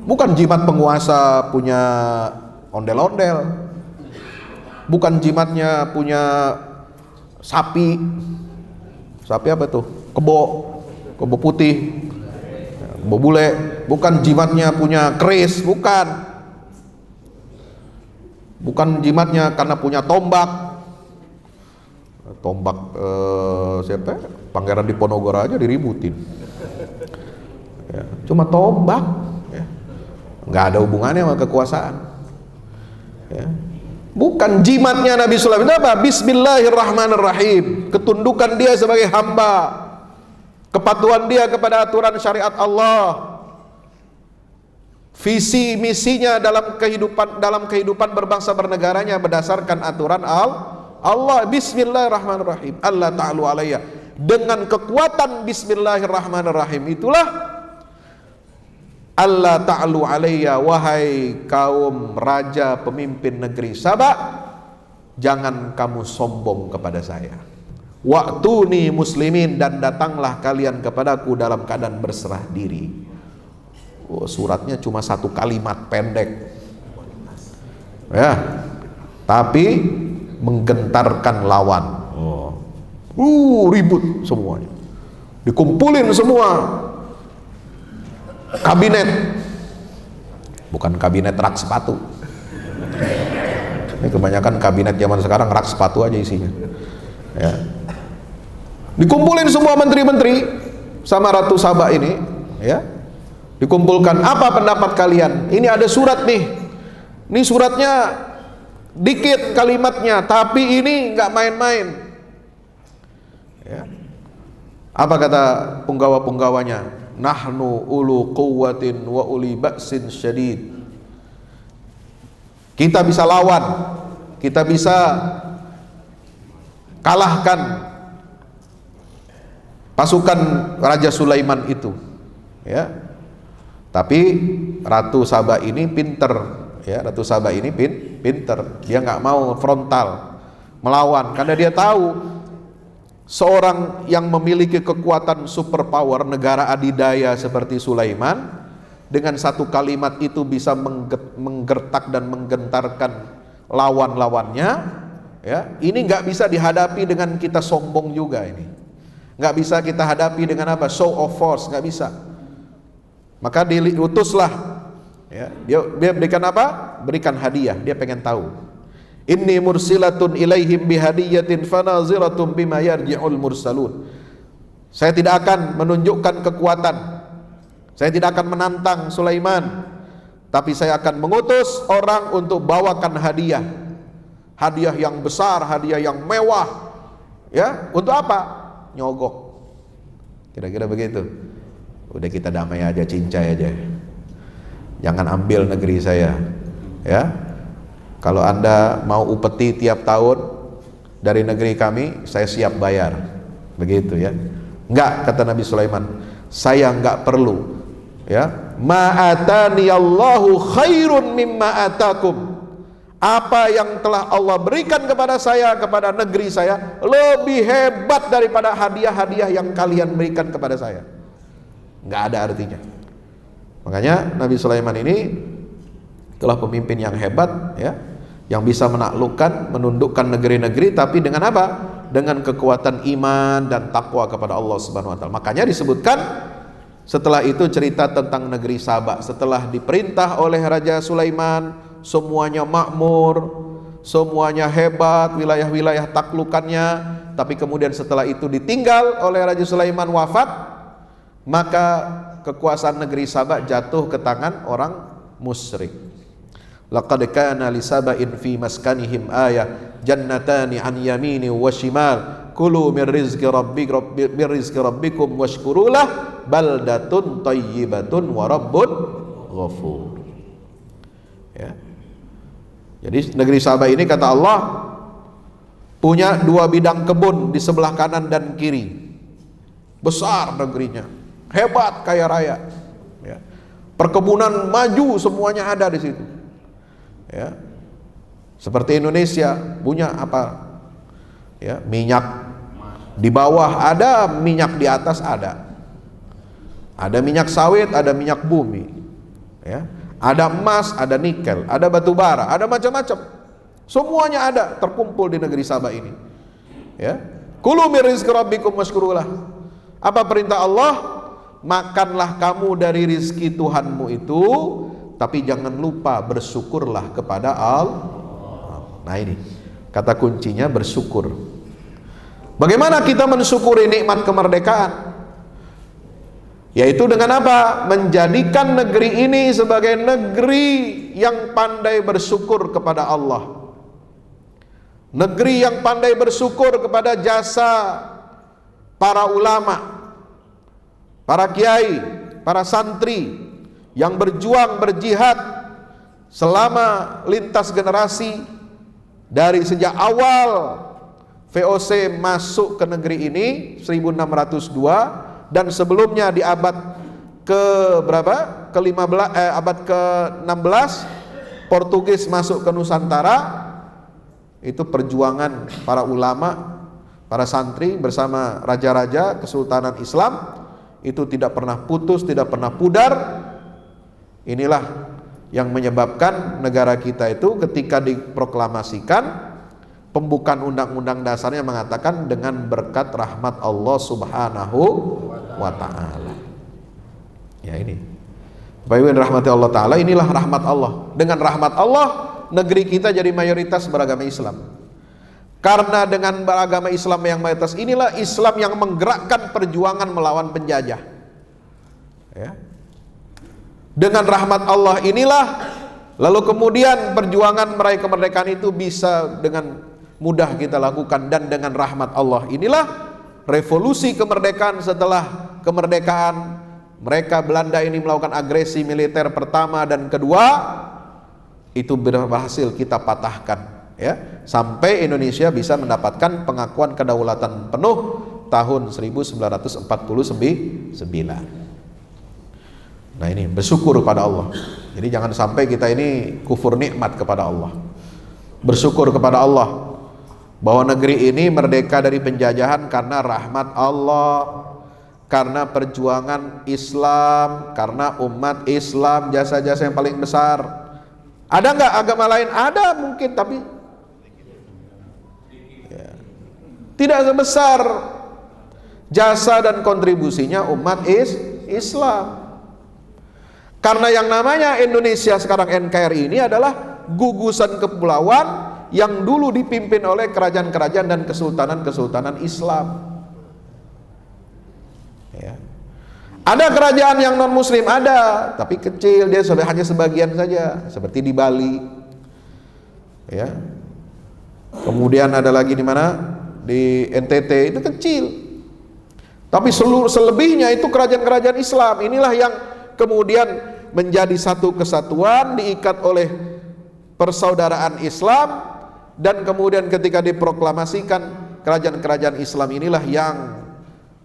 Bukan jimat penguasa punya ondel-ondel. Bukan jimatnya punya sapi. Sapi apa tuh? Kebo putih. Kebo bule. Bukan jimatnya punya keris, bukan. Bukan jimatnya karena punya tombak. Siapa? Pangeran Diponegoro aja diributin. Ya, cuma tombak, ya. Nggak ada hubungannya sama kekuasaan. Ya. Bukan jimatnya Nabi Sulaiman itu apa? Bismillahirrahmanirrahim. Ketundukan dia sebagai hamba, kepatuhan dia kepada aturan syariat Allah, visi misinya dalam kehidupan berbangsa bernegaranya berdasarkan aturan Allah. Bismillahirrahmanirrahim. Allah ta'alu alayya. Dengan kekuatan Bismillahirrahmanirrahim itulah Allah ta'alu alayya, wahai kaum raja pemimpin negeri Sabah, jangan kamu sombong kepada saya. Wa'tuni muslimin, dan datanglah kalian kepadaku dalam keadaan berserah diri. Oh, suratnya cuma satu kalimat pendek, ya, tapi menggentarkan lawan. Ribut semuanya, dikumpulin semua kabinet, bukan kabinet rak sepatu. Ini kebanyakan kabinet zaman sekarang rak sepatu aja isinya, ya. Dikumpulin semua menteri-menteri sama Ratu Saba ini, ya. Dikumpulkan, apa pendapat kalian? Ini ada surat nih. Ini suratnya dikit kalimatnya, tapi ini nggak main-main. Ya. Apa kata punggawa-punggawanya? Nahnu ulu quwwatin wa uli ba'sin syadid. Kita bisa lawan, kita bisa kalahkan pasukan Raja Sulaiman itu, ya. Tapi Ratu Saba ini pinter, ya. Ratu Saba ini pinter. Dia nggak mau frontal melawan, karena dia tahu seorang yang memiliki kekuatan superpower, negara adidaya seperti Sulaiman, dengan satu kalimat itu bisa menggertak dan menggentarkan lawan-lawannya, ya. Ini nggak bisa dihadapi dengan kita sombong juga ini. Nggak bisa kita hadapi dengan apa? Show of force, nggak bisa. Maka diutuslah, ya. Dia berikan apa? Berikan hadiah. Dia pengen tahu. Inni mursilatun ilaihim bihadiyatin fanaziratun bima yarji'ul mursalun. Saya tidak akan menunjukkan kekuatan, saya tidak akan menantang Sulaiman, tapi saya akan mengutus orang untuk bawakan hadiah. Hadiah yang besar, hadiah yang mewah, ya. Untuk apa? Nyogok, kira-kira begitu. Udah kita damai aja, cincai aja, jangan ambil negeri saya, ya. Kalau Anda mau upeti tiap tahun dari negeri kami, saya siap bayar, begitu, ya. Enggak, kata Nabi Sulaiman, saya enggak perlu, ya. Ma'atani Allahu khairun mimma atakum. Apa yang telah Allah berikan kepada saya, kepada negeri saya, lebih hebat daripada hadiah-hadiah yang kalian berikan kepada saya. Nggak ada artinya. Makanya Nabi Sulaiman ini telah pemimpin yang hebat, ya, yang bisa menaklukkan, menundukkan negeri-negeri, tapi dengan apa? Dengan kekuatan iman dan takwa kepada Allah Subhanahu wa taala. Makanya disebutkan setelah itu cerita tentang negeri Saba. Setelah diperintah oleh Raja Sulaiman, semuanya makmur, semuanya hebat, wilayah-wilayah taklukannya, tapi kemudian setelah itu ditinggal oleh Raja Sulaiman, wafat, maka kekuasaan negeri Saba jatuh ke tangan orang musyrik. Laqad kana li saba'in fi maskanihim ayah jannatani an yamini wa shimal kulu min rizqi rabbikum washkurulah baldatun thayyibatun wa rabbun ghafur. Ya. Jadi negeri Saba ini, kata Allah, punya 2 bidang kebun di sebelah kanan dan kiri. Besar negerinya, hebat, kaya raya, ya. Perkebunan maju semuanya ada di situ, ya. Seperti Indonesia punya apa, ya, minyak di bawah ada, minyak di atas ada minyak sawit, ada minyak bumi, ya. Ada emas, ada nikel, ada batu bara, ada macam-macam. Semuanya ada terkumpul di negeri Saba ini, ya. Kulu min rizqi rabbikum washkurulah. Apa perintah Allah? Makanlah kamu dari rizki Tuhanmu itu, tapi jangan lupa bersyukurlah kepada Allah. Nah, ini kata kuncinya, bersyukur. Bagaimana kita mensyukuri nikmat kemerdekaan? Yaitu dengan apa? Menjadikan negeri ini sebagai negeri yang pandai bersyukur kepada Allah, negeri yang pandai bersyukur kepada jasa para ulama, para kiai, para santri yang berjuang, berjihad selama lintas generasi, dari sejak awal VOC masuk ke negeri ini 1602, dan sebelumnya di abad ke berapa? Ke-15, abad ke-16 Portugis masuk ke Nusantara. Itu perjuangan para ulama, para santri bersama raja-raja kesultanan Islam itu tidak pernah putus, tidak pernah pudar. Inilah yang menyebabkan negara kita itu ketika diproklamasikan pembukaan undang-undang dasarnya mengatakan dengan berkat rahmat Allah Subhanahu wa ta'ala. Ya, ini Bapak Ibu yang dirahmati Allah ta'ala, inilah rahmat Allah. Dengan rahmat Allah negeri kita jadi mayoritas beragama Islam. Karena dengan beragama Islam yang mayoritas inilah Islam yang menggerakkan perjuangan melawan penjajah. Ya. Dengan rahmat Allah inilah lalu kemudian perjuangan meraih kemerdekaan itu bisa dengan mudah kita lakukan. Dan dengan rahmat Allah inilah revolusi kemerdekaan setelah kemerdekaan mereka Belanda ini melakukan agresi militer pertama dan kedua itu berhasil kita patahkan. Ya, sampai Indonesia bisa mendapatkan pengakuan kedaulatan penuh tahun 1949. Nah, ini bersyukur kepada Allah. Jadi jangan sampai kita ini kufur nikmat kepada Allah. Bersyukur kepada Allah bahwa negeri ini merdeka dari penjajahan karena rahmat Allah, karena perjuangan Islam, karena umat Islam, jasa-jasa yang paling besar. Ada nggak agama lain? Ada mungkin, tapi tidak sebesar jasa dan kontribusinya umat Islam. Karena yang namanya Indonesia sekarang NKRI ini adalah gugusan kepulauan yang dulu dipimpin oleh kerajaan-kerajaan dan kesultanan-kesultanan Islam. Ya. Ada kerajaan yang non muslim, ada, tapi kecil, dia hanya sebagian saja, seperti di Bali. Ya. Kemudian ada lagi di mana? Di NTT itu kecil, tapi selebihnya itu kerajaan-kerajaan Islam. Inilah yang kemudian menjadi satu kesatuan, diikat oleh persaudaraan Islam, dan kemudian ketika diproklamasikan kerajaan-kerajaan Islam inilah yang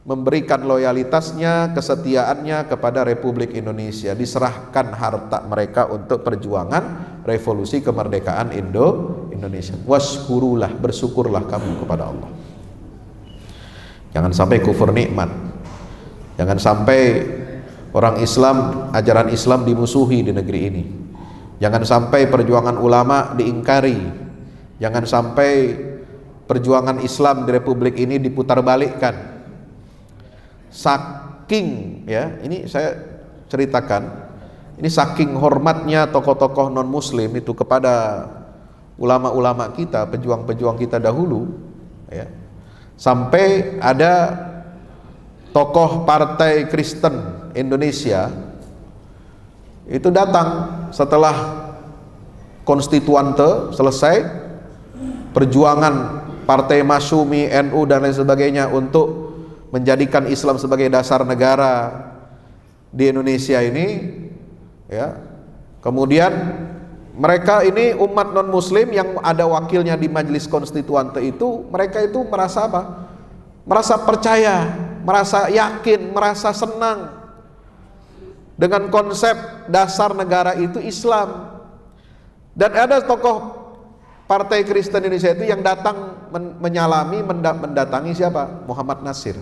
memberikan loyalitasnya, kesetiaannya kepada Republik Indonesia, diserahkan harta mereka untuk perjuangan revolusi kemerdekaan Indonesia. Waskurulah, bersyukurlah kamu kepada Allah. Jangan sampai kufur nikmat. Jangan sampai orang Islam, ajaran Islam dimusuhi di negeri ini. Jangan sampai perjuangan ulama diingkari. Jangan sampai perjuangan Islam di Republik ini diputarbalikkan. Saking, ya, ini saya ceritakan, ini saking hormatnya tokoh-tokoh non muslim itu kepada ulama-ulama kita, pejuang-pejuang kita dahulu, ya, sampai ada tokoh Partai Kristen Indonesia itu datang setelah konstituante selesai, perjuangan Partai Masyumi, NU dan lain sebagainya untuk menjadikan Islam sebagai dasar negara di Indonesia ini, ya. Kemudian mereka ini umat non muslim yang ada wakilnya di majelis konstituante itu, mereka itu merasa apa? Merasa percaya, merasa yakin, merasa senang dengan konsep dasar negara itu Islam. Dan ada tokoh Partai Kristen Indonesia itu yang datang mendatangi siapa? Muhammad Nasir.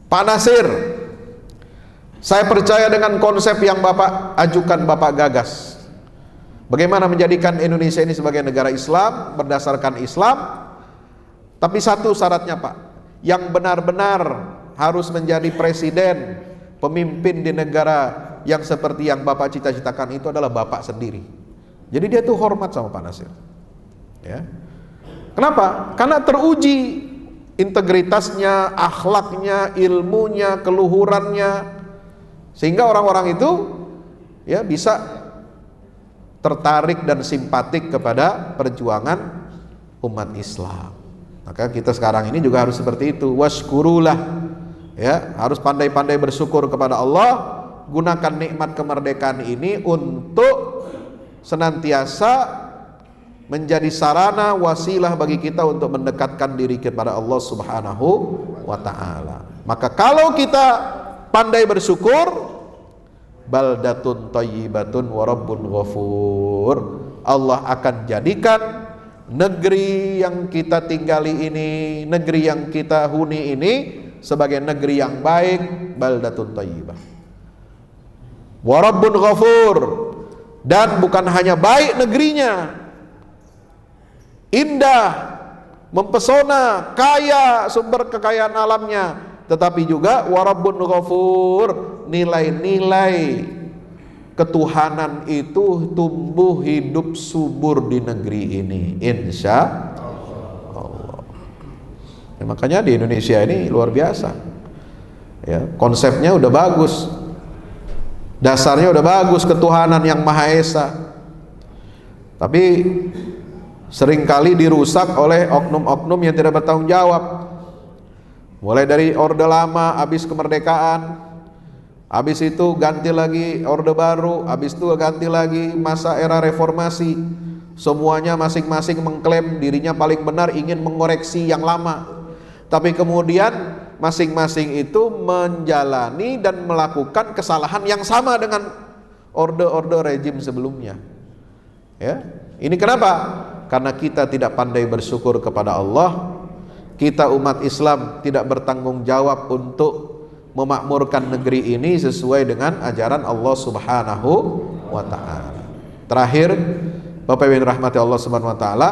Pak Nasir, saya percaya dengan konsep yang Bapak ajukan, Bapak gagas. Bagaimana menjadikan Indonesia ini sebagai negara Islam, berdasarkan Islam. Tapi satu syaratnya Pak, yang benar-benar harus menjadi presiden, pemimpin di negara yang seperti yang Bapak cita-citakan itu adalah Bapak sendiri. Jadi dia tuh hormat sama Pak Nasir. Ya. Kenapa? Karena teruji integritasnya, akhlaknya, ilmunya, keluhurannya, sehingga orang-orang itu ya bisa tertarik dan simpatik kepada perjuangan umat Islam. Maka kita sekarang ini juga harus seperti itu. Waskurulah, ya, harus pandai-pandai bersyukur kepada Allah. Gunakan nikmat kemerdekaan ini untuk senantiasa menjadi sarana wasilah bagi kita untuk mendekatkan diri kepada Allah Subhanahu wa ta'ala. Maka kalau kita pandai bersyukur, baldatun thayyibatun wa rabbun ghafur, Allah akan jadikan negeri yang kita tinggali ini, negeri yang kita huni ini sebagai negeri yang baik, baldatun thayyibah. Wa rabbun ghafur, dan bukan hanya baik negerinya, indah, mempesona, kaya sumber kekayaan alamnya, tetapi juga wa rabbun ghafur, nilai-nilai ketuhanan itu tumbuh hidup subur di negeri ini, insya Allah. Ya, makanya di Indonesia ini luar biasa. Ya, konsepnya udah bagus, dasarnya udah bagus, ketuhanan yang Maha Esa. Tapi seringkali dirusak oleh oknum-oknum yang tidak bertanggung jawab. Mulai dari Orde Lama, habis kemerdekaan, habis itu ganti lagi Orde Baru, habis itu ganti lagi masa era reformasi. Semuanya masing-masing mengklaim dirinya paling benar, ingin mengoreksi yang lama. Tapi kemudian masing-masing itu menjalani dan melakukan kesalahan yang sama dengan orde-orde rejim sebelumnya. Ya, ini kenapa? Karena kita tidak pandai bersyukur kepada Allah. Kita umat Islam tidak bertanggung jawab untuk memakmurkan negeri ini sesuai dengan ajaran Allah Subhanahu wa ta'ala. Terakhir, Bapak Ibu yang dirahmati Allah Subhanahu wa ta'ala,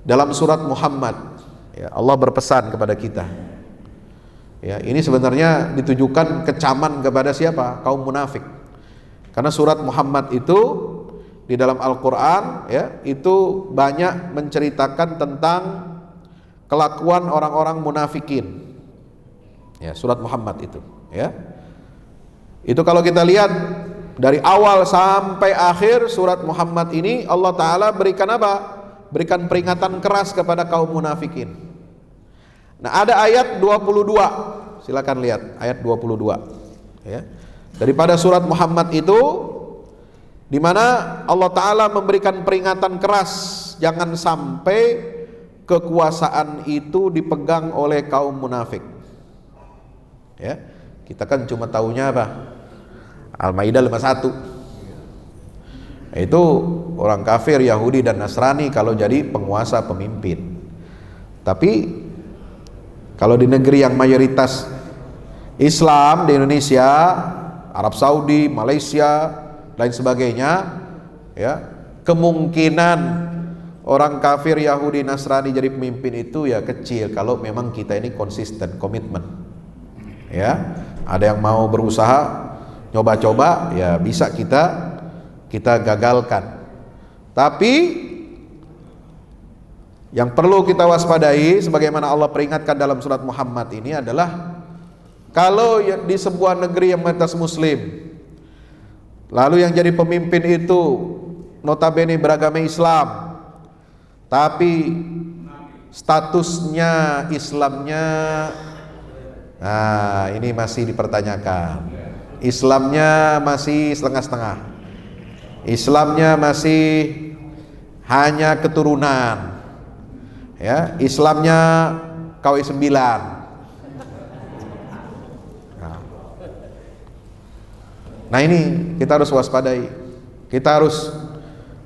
dalam surat Muhammad, ya, Allah berpesan kepada kita. Ya, ini sebenarnya ditujukan kecaman kepada siapa? Kaum munafik. Karena surat Muhammad itu di dalam Al-Qur'an, ya, itu banyak menceritakan tentang kelakuan orang-orang munafikin. Ya, surat Muhammad itu, ya. Itu kalau kita lihat dari awal sampai akhir surat Muhammad ini, Allah Ta'ala berikan apa? Berikan peringatan keras kepada kaum munafikin. Nah, ada ayat 22. Silakan lihat ayat 22, ya. Daripada surat Muhammad itu, di mana Allah Ta'ala memberikan peringatan keras, jangan sampai kekuasaan itu dipegang oleh kaum munafik. Ya, kita kan cuma tahunya apa? Al-Maidah 51. Itu orang kafir, Yahudi dan Nasrani kalau jadi penguasa pemimpin. Tapi kalau di negeri yang mayoritas Islam di Indonesia, Arab Saudi, Malaysia, lain sebagainya, ya, kemungkinan orang kafir, Yahudi, Nasrani jadi pemimpin itu ya kecil kalau memang kita ini konsisten, komitmen. Ya, ada yang mau berusaha nyoba-coba, ya bisa kita gagalkan. Tapi yang perlu kita waspadai, sebagaimana Allah peringatkan dalam surat Muhammad ini adalah kalau di sebuah negeri yang mayoritas Muslim, lalu yang jadi pemimpin itu notabene beragama Islam, tapi statusnya Islamnya, nah ini masih dipertanyakan. Islamnya masih setengah-setengah. Islamnya masih hanya keturunan. Ya, Islamnya KW 9. Nah ini kita harus waspadai. Kita harus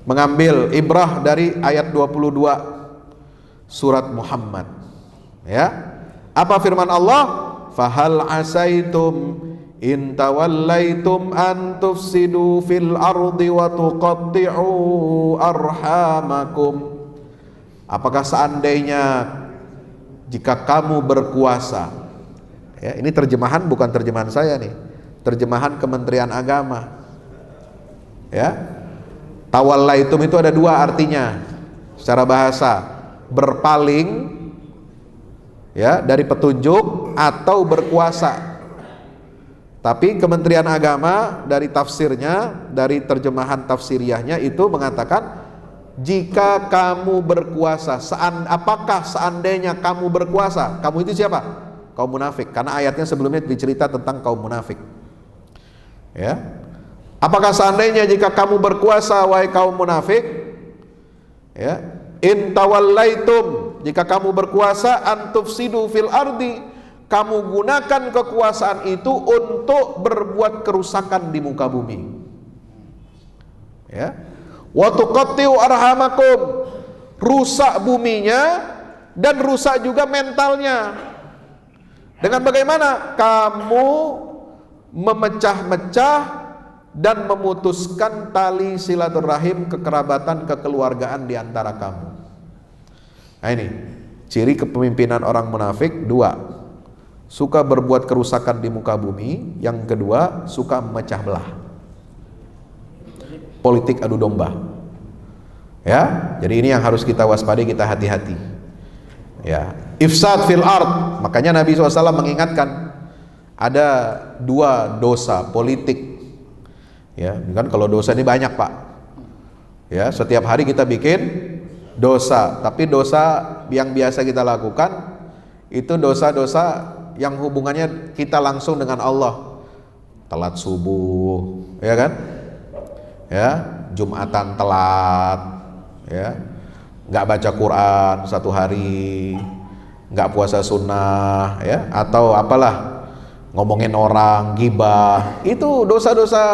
mengambil ibrah dari ayat 22 surat Muhammad. Ya. Apa firman Allah? Fahal asaitum in tawallaitum an tufsidu fil ardi wa tuqatti'u arhamakum. Apakah seandainya jika kamu berkuasa, ya, ini terjemahan bukan terjemahan saya nih, terjemahan Kementerian Agama. Ya, tawallaitum itu ada dua artinya secara bahasa, berpaling, ya, dari petunjuk atau berkuasa. Tapi Kementerian Agama dari tafsirnya, dari terjemahan tafsiriyahnya itu mengatakan jika kamu berkuasa, apakah seandainya kamu berkuasa, kamu itu siapa? Kaum munafik, karena ayatnya sebelumnya dicerita tentang kaum munafik. Ya, apakah seandainya jika kamu berkuasa wahai kaum munafik, ya, in tawallaitum, jika kamu berkuasa, antufsidu fil ardi, kamu gunakan kekuasaan itu untuk berbuat kerusakan di muka bumi. Ya, wa tuqatti'u arhamakum, rusak buminya, dan rusak juga mentalnya. Dengan bagaimana? Kamu memecah-mecah dan memutuskan tali silaturahim, kekerabatan, kekeluargaan di antara kamu. Nah ini ciri kepemimpinan orang munafik. Dua, suka berbuat kerusakan di muka bumi. Yang kedua, suka memecah belah. Politik adu domba. Ya, jadi ini yang harus kita waspadai, kita hati-hati. Ya, ifsad fil ard. Makanya Nabi SAW mengingatkan ada dua dosa politik. Ya, kan kalau dosa ini banyak, Pak. Ya, setiap hari kita bikin dosa, tapi dosa yang biasa kita lakukan itu dosa-dosa yang hubungannya kita langsung dengan Allah. Telat subuh, ya kan? Ya, Jumatan telat, ya. Nggak baca Quran satu hari, nggak puasa sunnah, ya, atau apalah, ngomongin orang, gibah, itu dosa-dosa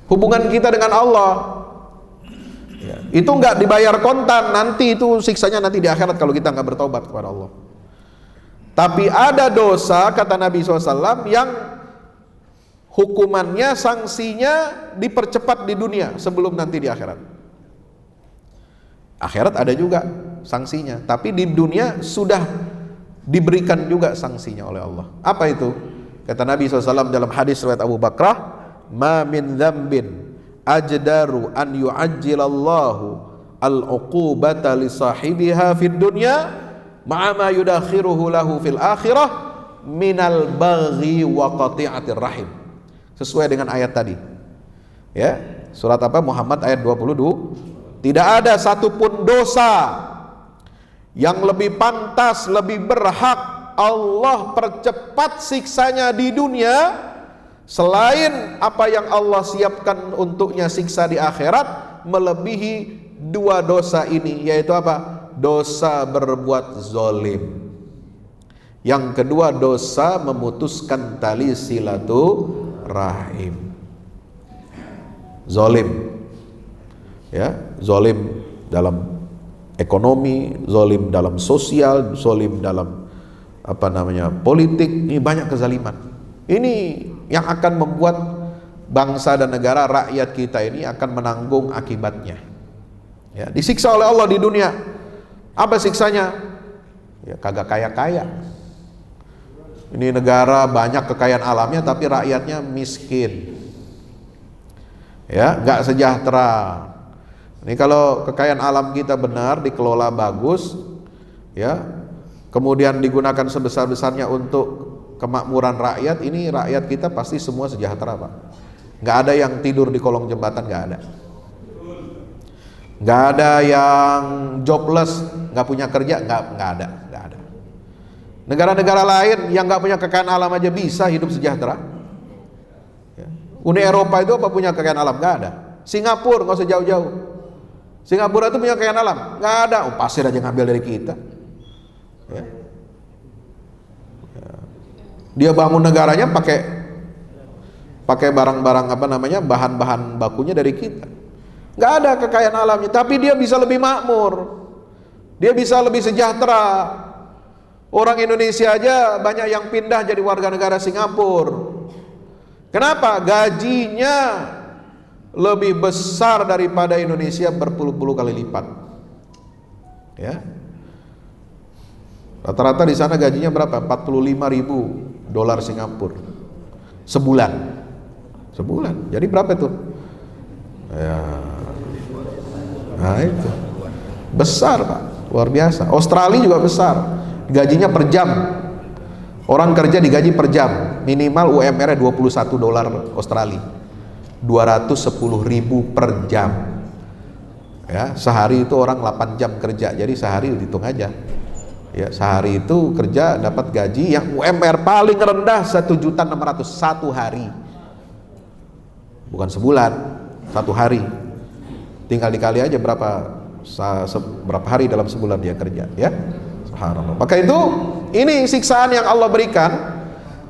hubungan kita dengan Allah. Ya, itu nggak dibayar kontan, nanti itu siksanya nanti di akhirat kalau kita nggak bertobat kepada Allah. Tapi ada dosa, kata Nabi SAW, yang hukumannya, sanksinya dipercepat di dunia sebelum nanti di akhirat. Akhirat ada juga sanksinya, tapi di dunia sudah diberikan juga sanksinya oleh Allah. Apa itu? Kata Nabi SAW dalam hadis riwayat Abu Bakrah, ma min dzambin ajdaru an yu'ajjilallahu al-uqubata li sahibiha fid dunya ma'a ma yudakhiruhu lahu fil akhirah minal baghi wa qati'atir rahim. Sesuai dengan ayat tadi. Ya, surat apa? Muhammad ayat 22. Tidak ada satupun dosa yang lebih pantas, lebih berhak Allah percepat siksanya di dunia selain apa yang Allah siapkan untuknya siksa di akhirat, melebihi dua dosa ini, yaitu apa? Dosa berbuat zalim. Yang kedua, dosa memutuskan tali silaturahim. Zalim, ya, zalim dalam ekonomi, zalim dalam sosial, zalim dalam apa namanya politik. Ini banyak kezaliman. Ini yang akan membuat bangsa dan negara, rakyat kita ini akan menanggung akibatnya. Ya, disiksa oleh Allah di dunia. Apa siksanya? Ya, kagak kaya-kaya. Ini negara banyak kekayaan alamnya tapi rakyatnya miskin. Ya, nggak sejahtera. Ini kalau kekayaan alam kita benar dikelola bagus, ya, kemudian digunakan sebesar-besarnya untuk kemakmuran rakyat, ini rakyat kita pasti semua sejahtera, Pak. Nggak ada yang tidur di kolong jembatan, nggak ada. Nggak ada yang jobless, nggak punya kerja, nggak ada. Negara-negara lain yang nggak punya kekayaan alam aja bisa hidup sejahtera. Ya. Uni Eropa itu apa punya kekayaan alam? Nggak ada. Singapura nggak usah jauh-jauh. Singapura itu punya kekayaan alam? Nggak ada. Oh, pasir aja ngambil dari kita. Ya. Ya. Dia bangun negaranya pakai barang-barang apa namanya, bahan-bahan bakunya dari kita. Nggak ada kekayaan alamnya, tapi dia bisa lebih makmur, dia bisa lebih sejahtera. Orang Indonesia aja banyak yang pindah jadi warga negara Singapura. Kenapa? Gajinya lebih besar daripada Indonesia berpuluh-puluh kali lipat. Ya. Rata-rata di sana gajinya berapa? 45.000 dolar Singapura sebulan. Sebulan. Jadi berapa itu? Ya. Nah itu besar, Pak, luar biasa. Australia juga besar. Gajinya per jam. Orang kerja digaji per jam. Minimal UMR-nya 21 dolar Australia. 210.000 per jam. Ya, sehari itu orang 8 jam kerja. Jadi sehari hitung aja. Ya, sehari itu kerja dapat gaji yang UMR paling rendah 1.600.000 satu hari. Bukan sebulan, satu hari. Tinggal dikali aja berapa hari dalam sebulan dia kerja, ya. Maka itu ini siksaan yang Allah berikan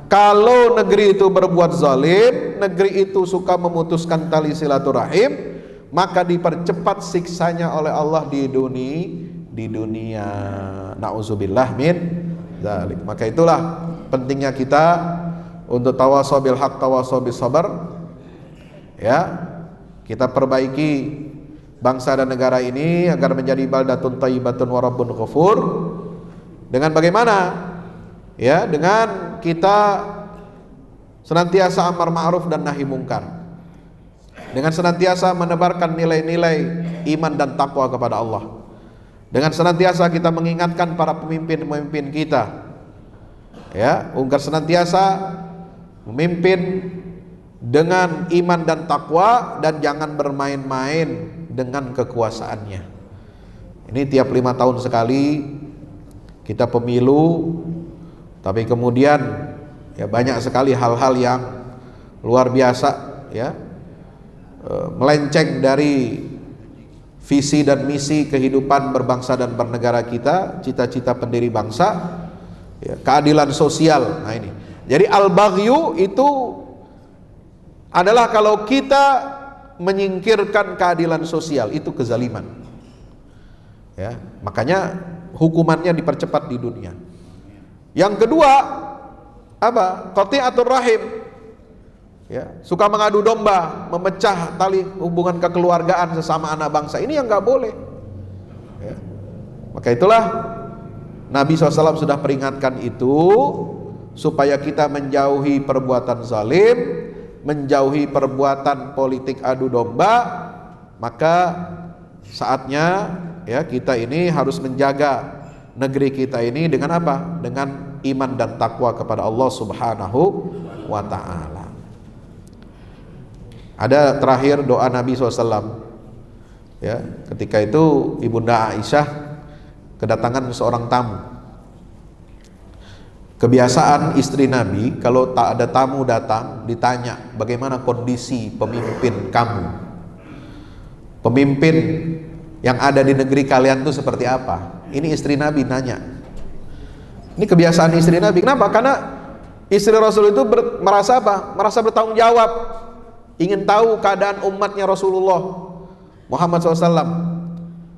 kalau negeri itu berbuat zalim, negeri itu suka memutuskan tali silaturahim, maka dipercepat siksanya oleh Allah di dunia. Nauzubillah min dzalik. Maka itulah pentingnya kita untuk tawasau bil haq, tawasau bis sabar. Ya, kita perbaiki bangsa dan negara ini agar menjadi baldatun thayyibatun wa rabbun ghafur. Dengan bagaimana? Ya, dengan kita senantiasa amar ma'ruf dan nahi mungkar. Dengan senantiasa menebarkan nilai-nilai iman dan takwa kepada Allah. Dengan senantiasa kita mengingatkan para pemimpin-pemimpin kita, ya, agar senantiasa memimpin dengan iman dan takwa dan jangan bermain-main dengan kekuasaannya. Ini tiap 5 tahun sekali kita pemilu, tapi kemudian ya banyak sekali hal-hal yang luar biasa, ya, melenceng dari visi dan misi kehidupan berbangsa dan bernegara kita, cita-cita pendiri bangsa, ya, keadilan sosial. Nah ini, jadi al-baghyu itu adalah kalau kita menyingkirkan keadilan sosial, itu kezaliman. Ya, makanya hukumannya dipercepat di dunia. Yang kedua apa? Qati'atur rahim. Ya, suka mengadu domba, memecah tali hubungan kekeluargaan sesama anak bangsa, ini yang nggak boleh. Ya. Maka itulah Nabi SAW sudah peringatkan itu supaya kita menjauhi perbuatan zalim, menjauhi perbuatan politik adu domba. Maka saatnya ya kita ini harus menjaga negeri kita ini dengan apa? Dengan iman dan takwa kepada Allah Subhanahu wa ta'ala. Ada terakhir doa Nabi SAW, ya, ketika itu Ibunda Aisyah kedatangan seorang tamu. Kebiasaan istri Nabi kalau tak ada tamu datang ditanya bagaimana kondisi pemimpin kamu, pemimpin yang ada di negeri kalian itu seperti apa. Ini istri Nabi nanya. Ini kebiasaan istri Nabi. Kenapa? Karena istri Rasul itu merasa apa? Merasa bertanggung jawab, ingin tahu keadaan umatnya Rasulullah Muhammad SAW.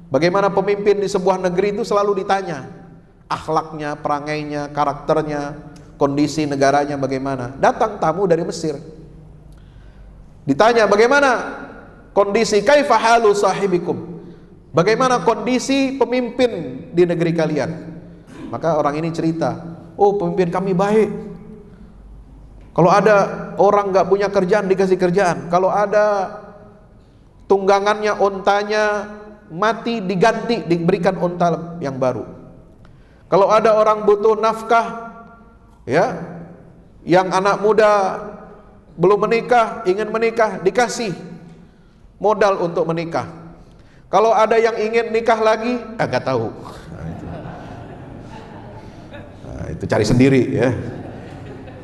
Bagaimana pemimpin di sebuah negeri itu selalu ditanya akhlaknya, perangainya, karakternya, kondisi negaranya bagaimana. Datang tamu dari Mesir, ditanya bagaimana kondisi, kaifa halu sahibikum, bagaimana kondisi pemimpin di negeri kalian. Maka orang ini cerita, oh pemimpin kami baik. Kalau ada orang nggak punya kerjaan dikasih kerjaan, kalau ada tunggangannya, ontanya mati diganti, diberikan onta yang baru. Kalau ada orang butuh nafkah, ya, yang anak muda belum menikah, ingin menikah, dikasih modal untuk menikah. Kalau ada yang ingin nikah lagi, nggak tahu. Nah, itu cari sendiri, ya.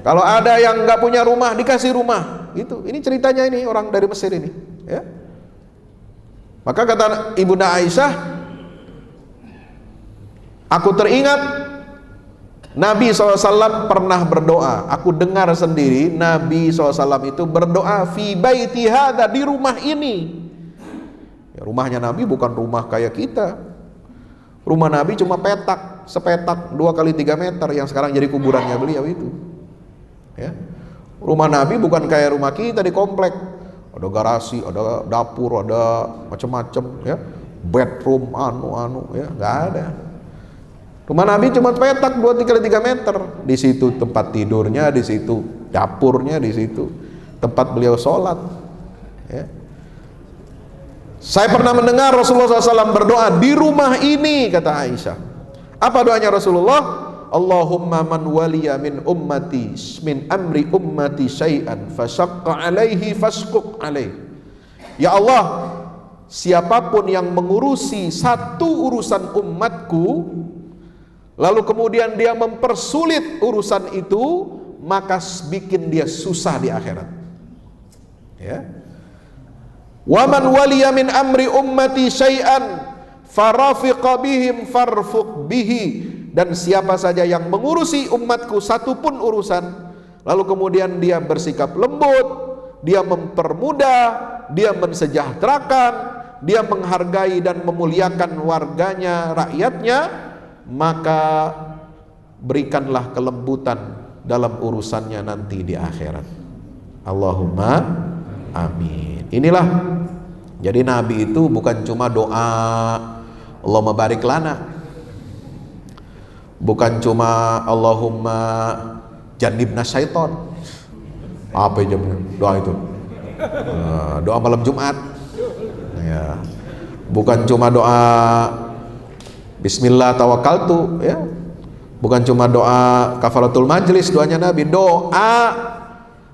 Kalau ada yang nggak punya rumah, dikasih rumah. Itu, ini ceritanya ini orang dari Mesir ini, ya. Maka kata Ibunda Aisyah, aku teringat Nabi SAW pernah berdoa. Aku dengar sendiri Nabi SAW itu berdoa fi baiti hadza, di rumah ini. Ya, rumahnya Nabi bukan rumah kayak kita. Rumah Nabi cuma petak, sepetak 2 kali 3 meter yang sekarang jadi kuburannya beliau itu. Ya. Rumah Nabi bukan kayak rumah kita di komplek. Ada garasi, ada dapur, ada macam-macam, ya. Bedroom, anu, ya, nggak ada. Rumah Nabi cuma petak 2 kali 3 meter. Di situ tempat tidurnya, di situ dapurnya, di situ tempat beliau sholat. Ya. Saya pernah mendengar Rasulullah SAW berdoa di rumah ini, kata Aisyah. Apa doanya Rasulullah? Allahumma man waliya min ummati min amri ummati syai'an fasyaqqa alaihi fasquq alaihi. Ya Allah, siapapun yang mengurusi satu urusan umatku lalu kemudian dia mempersulit urusan itu, maka bikin dia susah di akhirat. Ya. Wa man waliya min amri ummati syai'an farafiqa bihim farfuq bihi. Dan siapa saja yang mengurusi umatku satu pun urusan, lalu kemudian dia bersikap lembut, dia mempermudah, dia mensejahterakan, dia menghargai dan memuliakan warganya, rakyatnya, maka berikanlah kelembutan dalam urusannya nanti di akhirat. Allahumma amin. Inilah, jadi Nabi itu bukan cuma doa Allahumma barik lana, bukan cuma Allahumma jannibna syaiton. Apa jamnya doa itu? Doa malam Jumat ya. Bukan cuma doa Bismillah tawakkaltu ya. Bukan cuma doa kafaratul majlis, doanya Nabi, doa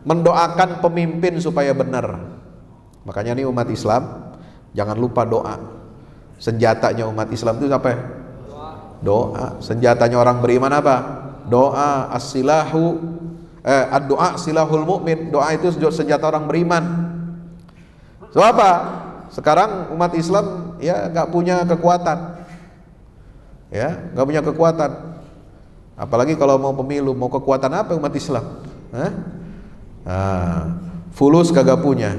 mendoakan pemimpin supaya benar. Makanya nih umat Islam jangan lupa doa. Senjatanya umat Islam itu apa? Doa. Senjatanya orang beriman apa? Doa. As-silahu ad-doa silahul mu'min. Doa itu senjata orang beriman. So apa? Sekarang umat Islam ya nggak punya kekuatan. Ya, nggak punya kekuatan. Apalagi kalau mau pemilu, mau kekuatan apa umat Islam? Fulus kagak punya.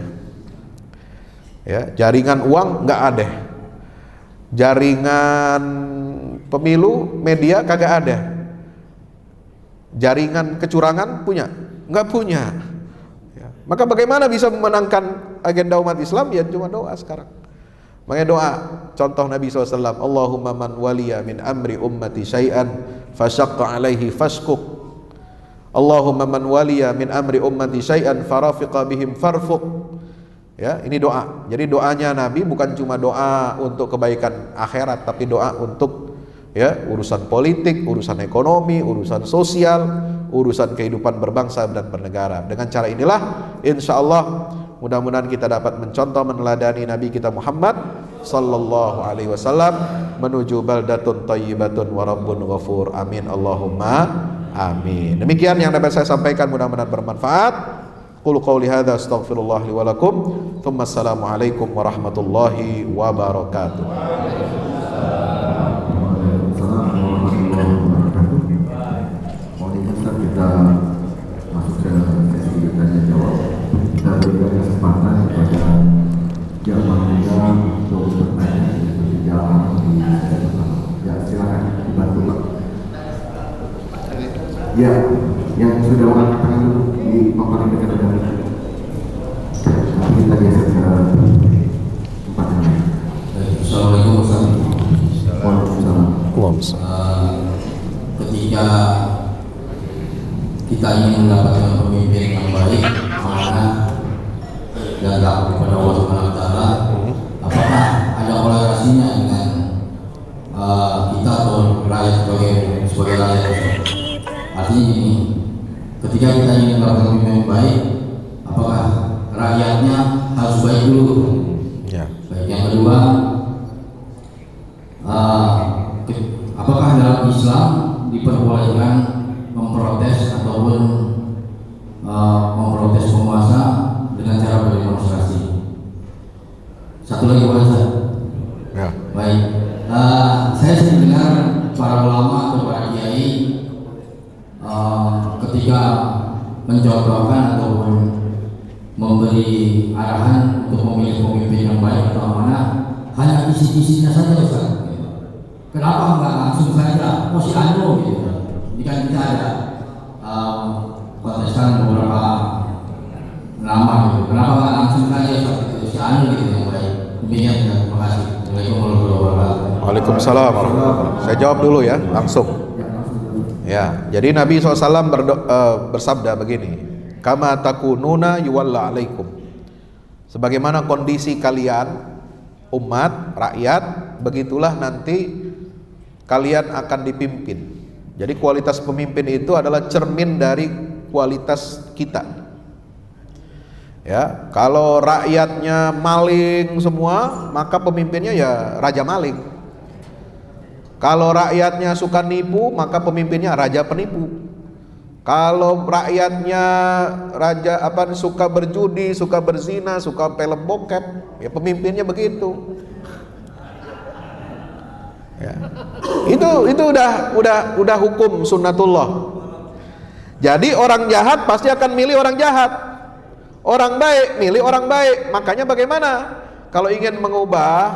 Ya, jaringan uang nggak ada. Jaringan pemilu, media kagak ada. Jaringan kecurangan punya? Nggak punya. Ya. Maka bagaimana bisa memenangkan agenda umat Islam? Ya cuma doa sekarang. Makanya doa, contoh Nabi SAW, Allahumma man waliya min amri ummati syai'an fasyaqqa alaihi faskuk. Allahumma man waliya min amri ummati syai'an farafiqa bihim farfuq. Ya, ini doa. Jadi doanya Nabi bukan cuma doa untuk kebaikan akhirat, tapi doa untuk ya urusan politik, urusan ekonomi, urusan sosial, urusan kehidupan berbangsa dan bernegara. Dengan cara inilah insya Allah mudah-mudahan kita dapat mencontoh meneladani Nabi kita Muhammad sallallahu alaihi wasallam menuju baldatun thayyibatun wa rabbun ghafur. Amin Allahumma amin. Demikian yang dapat saya sampaikan, mudah-mudahan bermanfaat. Qul qouli hadza astaghfirullah li wa lakum. Tsumma assalamu alaikum warahmatullahi wabarakatuh. Kita masuk ke sesi tanya jawab. Kita berikan kesempatan kepada yang mengundang untuk bertanya di jalan di ya silakan dibantu Pak. Ya, yang sudah angkat tangan dulu di papan dekat dengan kita. Kita geser ke tempat yang lain. Assalamualaikum warahmatullahi Waalaikumsalam. Ketika kita ingin mendapatkan pemimpin yang baik, amanah dan takut kepada Allah Subhanahu wa taala, apakah ada korelasinya dengan kita atau rakyat sebagai rakyat? Artinya ini, ketika kita ingin mendapatkan pemimpin yang baik, apakah rakyatnya harus baik dulu? Ya. Baik. Yang kedua, apakah dalam Islam diperbolehkan memprotes ataupun memprotes penguasa dengan cara berdemonstrasi? Satu lagi bahasa. Ya. Baik, saya sering dengar para ulama atau para kiai ketika mencontohkan ataupun memberi arahan untuk memilih pemimpin yang baik atau amanah, hanya isi-isinya saja Ustaz. Kenapa enggak langsung saja? Oh si Anu gitu. Ini kan kita ada kontestan beberapa nama gitu. Kenapa enggak langsung saja si Anu gitu yang baik? Demikian, terima kasih. Assalamualaikum warahmatullahi wabarakatuh. Waalaikumsalam warahmatullahi wabarakatuh. Saya jawab dulu ya, langsung. Ya, jadi Nabi SAW bersabda begini, kama takununa yuwalla alaikum. Sebagaimana kondisi kalian, umat, rakyat, begitulah nanti kalian akan dipimpin. Jadi kualitas pemimpin itu adalah cermin dari kualitas kita. Ya, kalau rakyatnya maling semua, maka pemimpinnya ya raja maling. Kalau rakyatnya suka nipu, maka pemimpinnya raja penipu. Kalau rakyatnya suka berjudi, suka berzina, suka film bokep, ya pemimpinnya begitu. Ya. Itu udah hukum sunnatullah. Jadi orang jahat pasti akan milih orang jahat. Orang baik, milih orang baik. Makanya bagaimana? Kalau ingin mengubah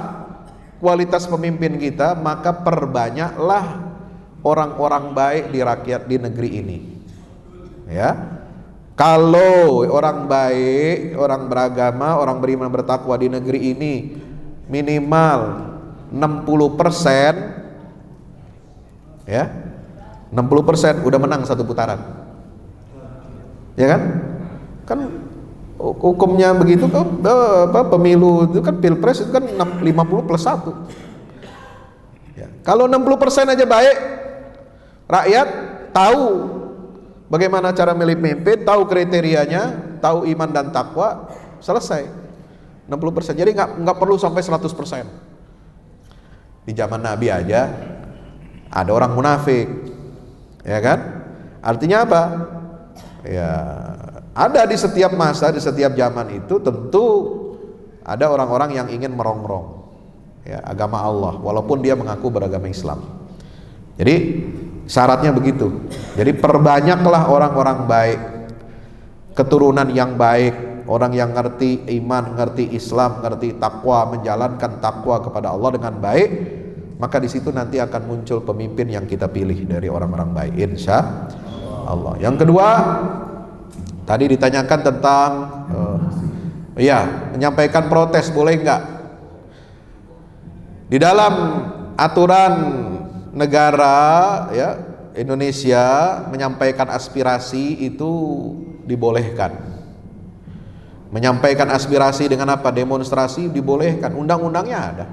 kualitas pemimpin kita, maka perbanyaklah orang-orang baik di rakyat di negeri ini. Ya. Kalau orang baik, orang beragama, orang beriman bertakwa di negeri ini minimal 60%, ya, 60% udah menang satu putaran, ya kan? Kan hukumnya begitu kan, pemilu itu kan, pilpres itu kan 50 plus 1. Ya. Kalau 60% aja baik, rakyat tahu bagaimana cara milih pemimpin, tahu kriterianya, tahu iman dan takwa, selesai. 60%. Jadi nggak perlu sampai 100%. Di zaman Nabi aja ada orang munafik, ya kan? Artinya apa? Ya, ada di setiap masa, di setiap zaman itu tentu ada orang-orang yang ingin merongrong, ya, agama Allah, walaupun dia mengaku beragama Islam. Jadi syaratnya begitu. Jadi perbanyaklah orang-orang baik, keturunan yang baik, orang yang ngerti iman, ngerti Islam, ngerti takwa, menjalankan takwa kepada Allah dengan baik, maka di situ nanti akan muncul pemimpin yang kita pilih dari orang-orang baik, insya Allah. Yang kedua, tadi ditanyakan tentang menyampaikan protes boleh enggak? Di dalam aturan negara, ya, Indonesia, menyampaikan aspirasi itu dibolehkan. Menyampaikan aspirasi dengan apa? Demonstrasi dibolehkan. Undang-undangnya ada.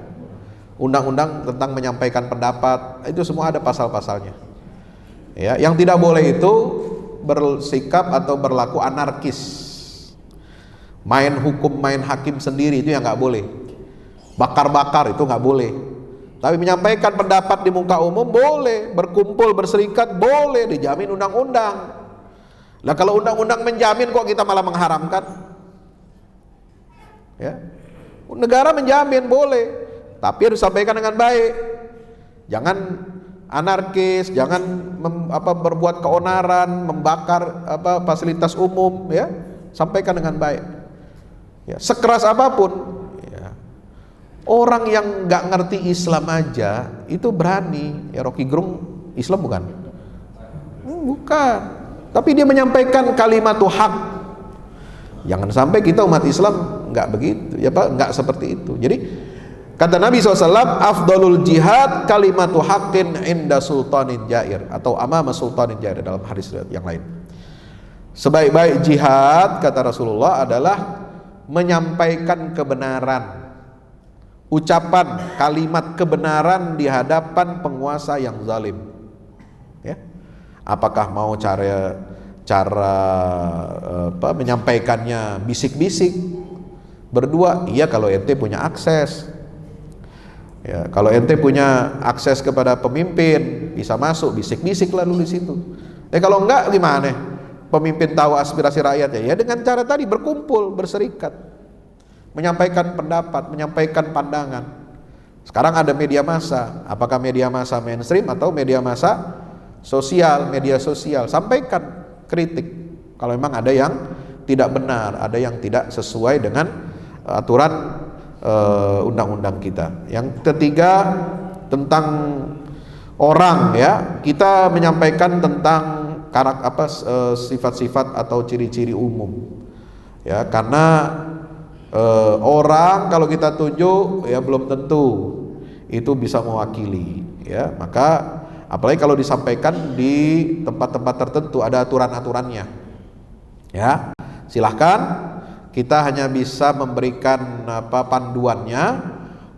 Undang-undang tentang menyampaikan pendapat, itu semua ada pasal-pasalnya. Ya, yang tidak boleh itu bersikap atau berlaku anarkis, main hukum, main hakim sendiri, itu yang nggak boleh. Bakar-bakar itu nggak boleh. Tapi menyampaikan pendapat di muka umum boleh, berkumpul, berserikat boleh, dijamin undang-undang. Lah kalau undang-undang menjamin kok kita malah mengharamkan? Ya, negara menjamin boleh, tapi harus sampaikan dengan baik. Jangan anarkis, jangan berbuat keonaran, membakar fasilitas umum, ya. Sampaikan dengan baik. Ya, sekeras apapun. Orang yang nggak ngerti Islam aja itu berani. Ya, Rocky Gerung Islam bukan? Bukan. Tapi dia menyampaikan kalimat hak. Jangan sampai kita umat Islam nggak begitu, ya Pak, nggak seperti itu. Jadi kata Nabi SAW, afdalul jihad kalimatu haqqin inda sultanin jair, atau amama sultanin jair, dalam hadis yang lain. Sebaik-baik jihad, kata Rasulullah, adalah menyampaikan kebenaran, ucapan kalimat kebenaran di hadapan penguasa yang zalim. Ya, apakah mau cara menyampaikannya bisik-bisik berdua? Iya, kalau ente punya akses. Ya, kalau ente punya akses kepada pemimpin, bisa masuk bisik-bisik lalu di situ. Kalau enggak gimana? Pemimpin tahu aspirasi rakyatnya, ya dengan cara tadi, berkumpul, berserikat, menyampaikan pendapat, menyampaikan pandangan. Sekarang ada media massa, apakah media massa mainstream atau media massa sosial, media sosial, sampaikan kritik kalau memang ada yang tidak benar, ada yang tidak sesuai dengan aturan undang-undang kita. Yang ketiga, tentang orang, ya, kita menyampaikan tentang sifat-sifat atau ciri-ciri umum, ya, karena orang kalau kita tunjuk, ya, belum tentu itu bisa mewakili, ya. Maka apalagi kalau disampaikan di tempat-tempat tertentu, ada aturan-aturannya, ya. Silahkan, kita hanya bisa memberikan panduannya,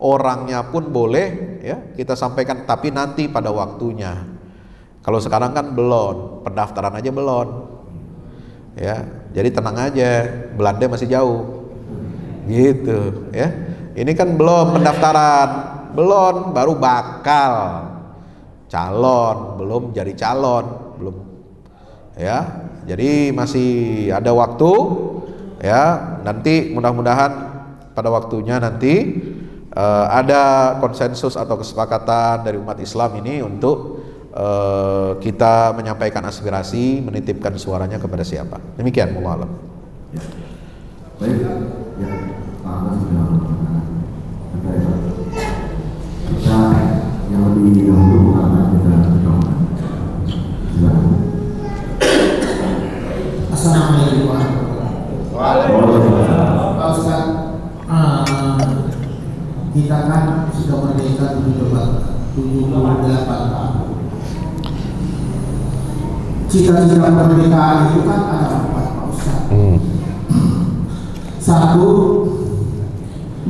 orangnya pun boleh, ya, kita sampaikan, tapi nanti pada waktunya. Kalau sekarang kan belum, pendaftaran aja belum, ya. Jadi tenang aja, Belanda masih jauh, gitu, ya. Ini kan belum pendaftaran, belum, baru bakal calon, belum jadi calon, belum, ya. Jadi masih ada waktu, ya. Nanti mudah-mudahan pada waktunya nanti ada konsensus atau kesepakatan dari umat Islam ini untuk kita menyampaikan aspirasi, menitipkan suaranya kepada siapa. Demikian, wallahu a'lam. Baik, ya Pak Abbas sudah mengatakan kita yang lebih dahulu karena kita berdoa. Silakan. Assalamualaikum warahmatullahi wabarakatuh. Pak Ustaz, kita kan sudah merdeka 78 tahun. Cita-cita kemerdekaan itu kan ada 4, Pak Ustaz. Satu,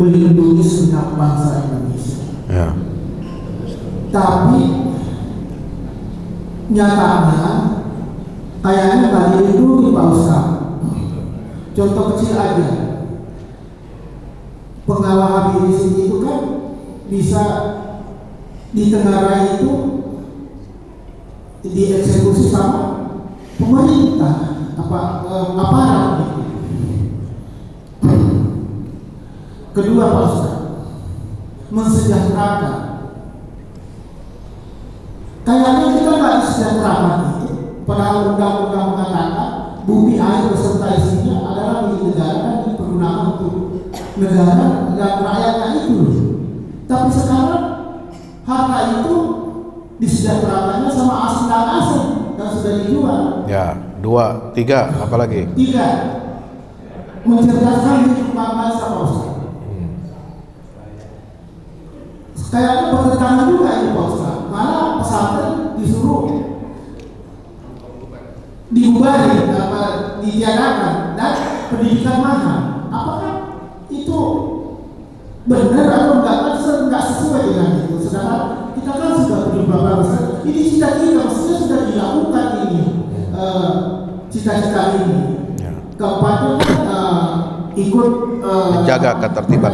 melindungi segenap bangsa Indonesia. Ya. Tapi nyatanya kayaknya nggak dilindungi, Pak Ustaz. Contoh kecil aja, pengawal Habib Rizik itu kan bisa ditengarai itu dieksekusi sama pemerintah, aparat gitu. Kedua, Pak Ustaz, mensejahterakan. Kayaknya kita nggak disejahterakan itu. Padahal undang-undang mengatakan bumi, air beserta isinya adalah milik negara dan dipergunakan untuk negara dan rakyatnya itu. Tapi sekarang harta itu disejahterakannya sama asing dan asing dan sudah dijual. Ya, 2, 3, apa lagi? 3, mencerdaskan hidup bangsa, Pak Ustaz. Kayaknya bertentangan juga ini, Pak Ustaz. Malah pesantren disuruh diubari, ditiadakan, dan pendidikan mahal. Apakah itu benar atau enggak sesuai dengan itu? Sedangkan kita kan sudah berjumpa besar. Ini cita-cita maksudnya sudah dilakukan ini, cita-cita ini. Keempatnya ikut menjaga ketertiban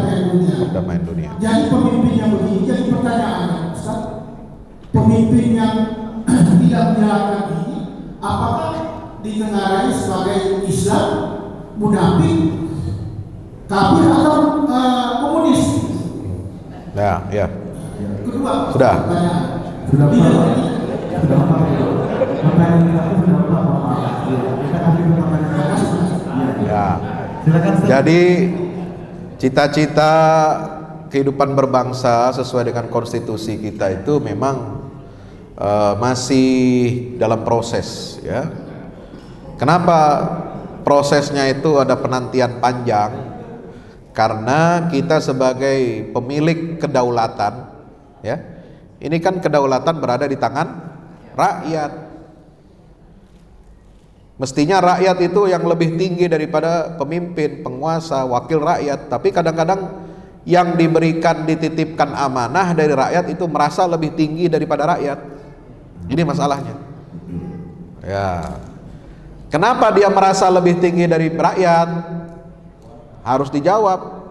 perdamaian dunia. Jadi pemimpin yang begini, jadi pertanyaannya, Ustaz, pemimpin yang tidak menjalankan ini, apakah ditengarai sebagai Islam, munafik, kafir atau komunis? Ya. Kedua, Sudah. Sudah Pak. Pertanyaan kita sudah Pak. Kita kasih pertanyaan. Ya. Silakan. Jadi cita-cita kehidupan berbangsa sesuai dengan konstitusi kita itu memang masih dalam proses, ya. Kenapa prosesnya itu ada penantian panjang? Karena kita sebagai pemilik kedaulatan, ya, ini kan kedaulatan berada di tangan rakyat. Mestinya rakyat itu yang lebih tinggi daripada pemimpin, penguasa, wakil rakyat. Tapi kadang-kadang yang diberikan, dititipkan amanah dari rakyat itu merasa lebih tinggi daripada rakyat. Ini masalahnya. Ya. Kenapa dia merasa lebih tinggi dari rakyat? Harus dijawab.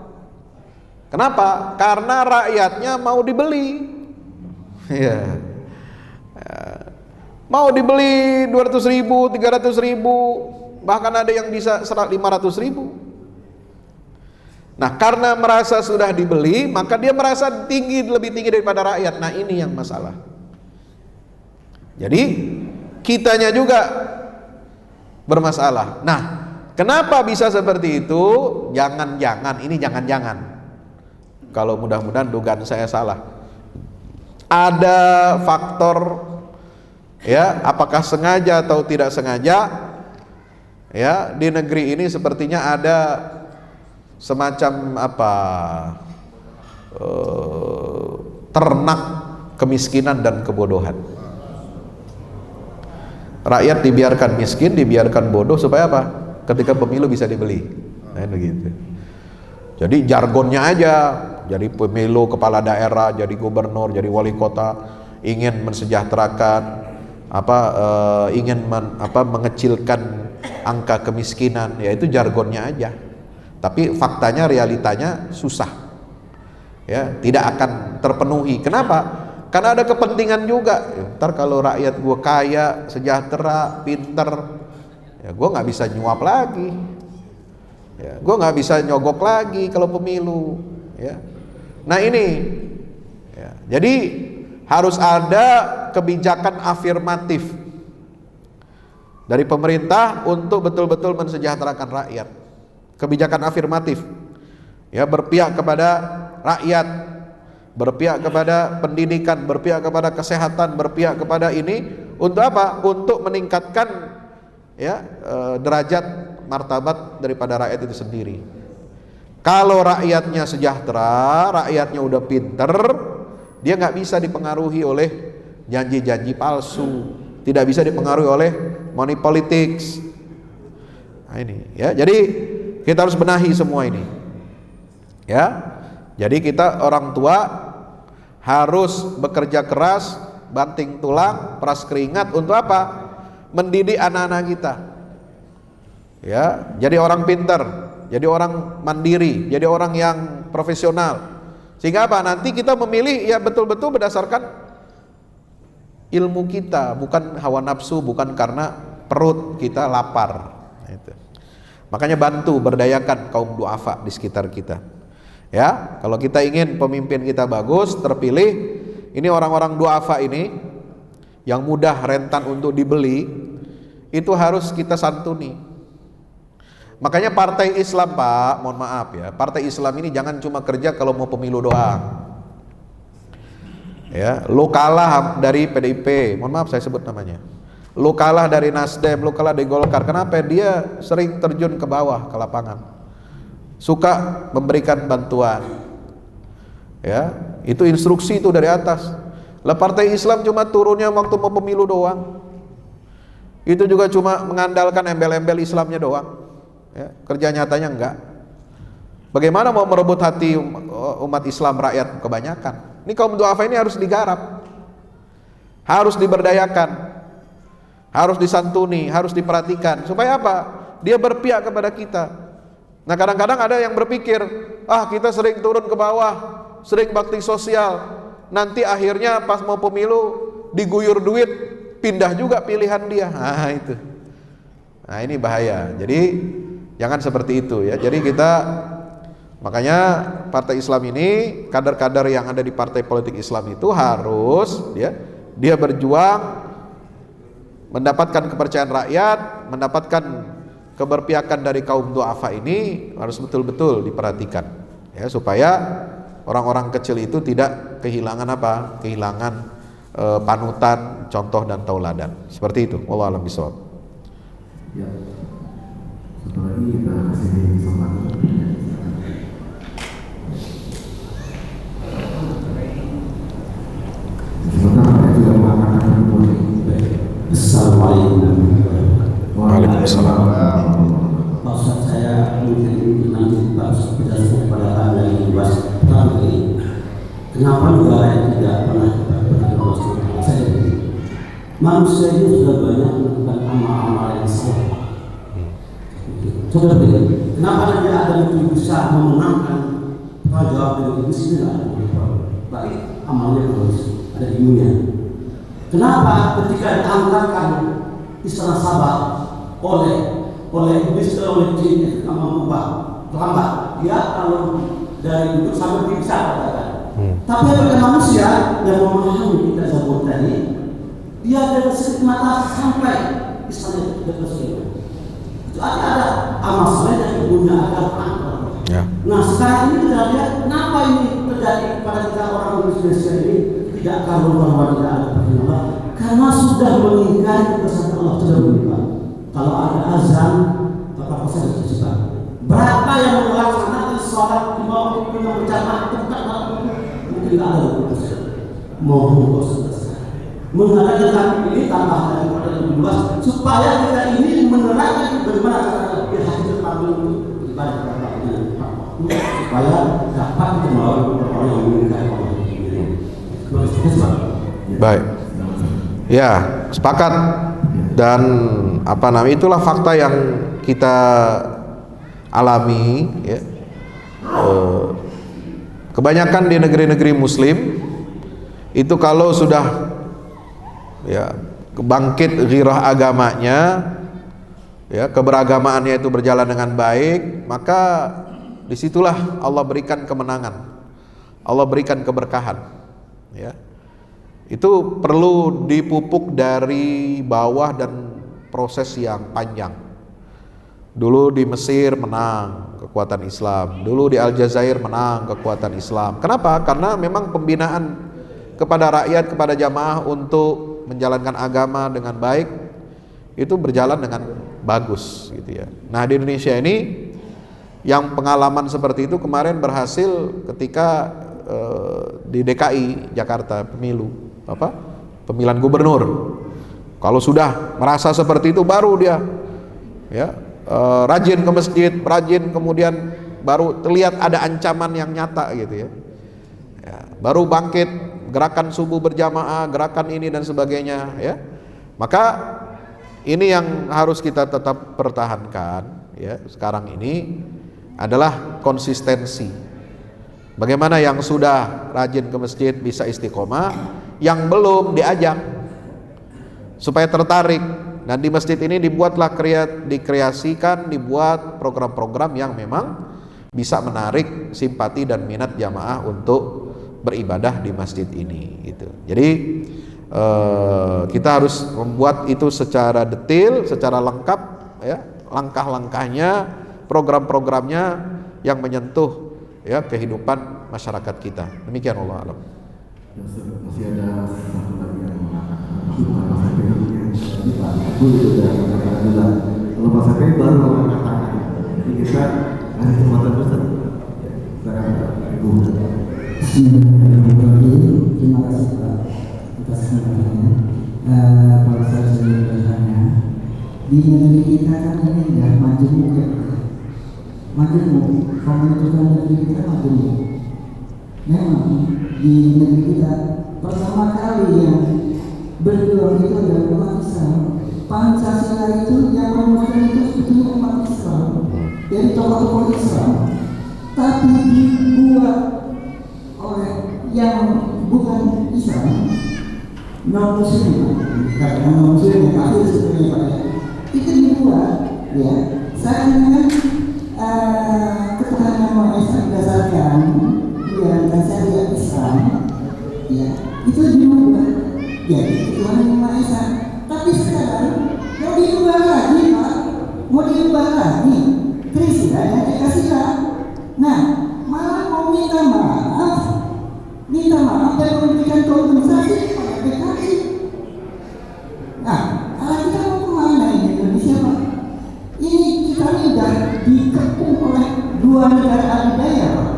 Kenapa? Karena rakyatnya mau dibeli. Ya. Mau dibeli 200.000, 300.000, bahkan ada yang bisa 500.000. Nah, karena merasa sudah dibeli, maka dia merasa lebih tinggi daripada rakyat. Nah, ini yang masalah. Jadi kitanya juga bermasalah. Nah, kenapa bisa seperti itu? Jangan-jangan. Kalau mudah-mudahan dugaan saya salah. Ada faktor, ya, apakah sengaja atau tidak sengaja, ya, di negeri ini sepertinya ada semacam ternak kemiskinan dan kebodohan. Rakyat dibiarkan miskin, dibiarkan bodoh supaya apa? Ketika pemilu bisa dibeli. Nah, begitu. Jadi jargonnya aja, jadi pemilu kepala daerah, jadi gubernur, jadi wali kota, ingin mensejahterakan, mengecilkan angka kemiskinan, ya itu jargonnya aja. Tapi faktanya, realitanya susah, ya, tidak akan terpenuhi. Kenapa? Karena ada kepentingan juga. Ntar kalau rakyat gue kaya, sejahtera, pinter, ya gue nggak bisa nyuap lagi, ya, gue nggak bisa nyogok lagi kalau pemilu, ya. Nah ini, ya, jadi harus ada kebijakan afirmatif dari pemerintah untuk betul-betul mensejahterakan rakyat. kebijakan afirmatif. Ya, berpihak kepada rakyat, berpihak kepada pendidikan, berpihak kepada kesehatan, berpihak kepada ini untuk apa? Untuk meningkatkan ya derajat martabat daripada rakyat itu sendiri. Kalau rakyatnya sejahtera, rakyatnya udah pinter, dia nggak bisa dipengaruhi oleh janji-janji palsu, tidak bisa dipengaruhi oleh money politics. Nah, ini ya, jadi kita harus benahi semua ini. Ya, jadi kita orang tua harus bekerja keras, banting tulang, peras keringat untuk apa? Mendidik anak-anak kita. Ya, jadi orang pintar, jadi orang mandiri, jadi orang yang profesional. Sehingga apa? Nanti kita memilih ya betul-betul berdasarkan ilmu kita, bukan hawa nafsu, bukan karena perut kita lapar. Itu. Makanya bantu berdayakan kaum duafa di sekitar kita. Ya, kalau kita ingin pemimpin kita bagus, terpilih, ini orang-orang duafa ini yang mudah rentan untuk dibeli, itu harus kita santuni. Makanya partai Islam, Pak, mohon maaf ya, partai Islam ini jangan cuma kerja kalau mau pemilu doang. Ya, lo kalah dari PDIP, mohon maaf saya sebut namanya. Lo kalah dari Nasdem, lo kalah dari Golkar. Kenapa? Dia sering terjun ke bawah, ke lapangan. Suka memberikan bantuan. Ya, itu instruksi itu dari atas. Lah partai Islam cuma turunnya waktu mau pemilu doang. Itu juga cuma mengandalkan embel-embel Islamnya doang. Ya, kerja nyatanya enggak. Bagaimana mau merebut hati umat Islam, rakyat kebanyakan? Ini kaum duafa ini harus digarap, harus diberdayakan, harus disantuni, harus diperhatikan. Supaya apa? Dia berpihak kepada kita. Nah, kadang-kadang ada yang berpikir, kita sering turun ke bawah, sering bakti sosial, nanti akhirnya pas mau pemilu diguyur duit, pindah juga pilihan dia. Nah, itu. Nah, ini bahaya. Jadi jangan seperti itu ya. Jadi kita, makanya partai Islam ini, kader-kader yang ada di partai politik Islam itu harus dia berjuang mendapatkan kepercayaan rakyat, mendapatkan keberpihakan dari kaum duafa ini harus betul-betul diperhatikan ya, supaya orang-orang kecil itu tidak kehilangan apa? Kehilangan panutan, contoh dan tauladan. Seperti itu. Wallahu a'lam bishawab. Ya. Satu lagi kita kasih kesempatan. Sebenarnya juga mengatakan boleh. Assalamualaikum. Waalaikumsalam. Maksud saya mungkin nanti Pak menjelaskan kepada Anda yang luas tentang kenapa negara yang tidak pernah berluas saya ini. Manusia ini sudah banyak melakukan amal-amal yang salah. Sudah begitu. Kenapa tidak ada yang bisa memenangkan jawab dengan itu sendiri? Baik, amalnya terus ada ilmunya. Kenapa ketika diangkatkan istilah sabar oleh iblis, oleh jin, yang mengubah terlambat dia kalau dari duduk sampai bisa katakan. Tapi bagi manusia yang memahami kita sebut tadi, dia dari sedikit mata sampai istilahnya tidak selesai. Itu ada amal soleh yang punya akal. Ya. Nah sekarang ini kita lihat kenapa ini terjadi kepada kita orang Indonesia ini tidak karuan bahwa tidak ada perlindungan karena sudah mengingkari kebesaran Allah sudah berubah. Kalau ada azan, apa saja kita. Berapa yang melaksanakan sholat di bawah yang berjamaah tempat mungkin tidak ada persen. Mohon konsentrasi. Mengadakan ini tambah daripada lebih luas supaya kita ini menerangkan bagaimana cara berhasil panggil untuk ibadah kepada Allah supaya dapat kita melalui orang yang mengingkari Allah. Baik. Ya, sepakat. Dan itulah fakta yang kita alami ya. Kebanyakan di negeri-negeri muslim itu kalau sudah ya bangkit ghirah agamanya ya, keberagamaannya itu berjalan dengan baik, maka disitulah Allah berikan kemenangan, Allah berikan keberkahan ya. Itu perlu dipupuk dari bawah dan proses yang panjang. Dulu di Mesir menang kekuatan Islam, dulu di Aljazair menang kekuatan Islam. Kenapa? Karena memang pembinaan kepada rakyat, kepada jamaah untuk menjalankan agama dengan baik itu berjalan dengan bagus gitu ya. Nah, di Indonesia ini yang pengalaman seperti itu kemarin berhasil ketika di DKI Jakarta pemilihan gubernur. Kalau sudah merasa seperti itu baru dia ya rajin ke masjid, rajin, kemudian baru terlihat ada ancaman yang nyata gitu ya. Baru bangkit gerakan subuh berjamaah, gerakan ini dan sebagainya ya. Maka ini yang harus kita tetap pertahankan ya sekarang ini adalah konsistensi. Bagaimana yang sudah rajin ke masjid bisa istiqomah, yang belum diajak supaya tertarik. Dan di masjid ini dikreasikan, dibuat program-program yang memang bisa menarik simpati dan minat jamaah untuk beribadah di masjid ini gitu. Jadi kita harus membuat itu secara detail, secara lengkap ya, langkah-langkahnya, program-programnya yang menyentuh ya kehidupan masyarakat kita. Demikian, Allah alam. Masih ada satu lagi yang mengatakan Aku sudah mengatakan bilang kalau Mas Hafiz baru mengatakan jadi kita ada kesempatan besar. Sekarang Ibu. Bismillahirrahmanirrahim. Terima kasih Pak atas kesempatannya. Kalau saya sendiri bertanya, di negeri kita kan ini ya majemuk ya, majemuk. Pembentukan negeri kita majemuk. Memang di negeri kita pertama kali yang berjuang itu adalah umat Islam. Pancasila itu yang merumuskan itu sebetulnya umat Islam dari tokoh-tokoh Islam, tapi dibuat oleh yang bukan Islam, non Muslim, karena non Muslim yang kafir sebenarnya Pak ya. Itu dibuat ya. Saya dengan ketuhanan Maha Esa berdasarkan menjalankan syariat Islam, ya itu dibuat. Jadi ketuhanan Maha Esa. Tapi sekarang mau diubah lagi Pak, mau diubah lagi Trisila dan Ekasila. Nah, malah mau minta maaf dan memberikan kompensasi kepada PKI. Nah, kalau kita mau kemana ini Indonesia Pak? Ini kita ini sudah dikepung oleh dua negara adidaya Pak,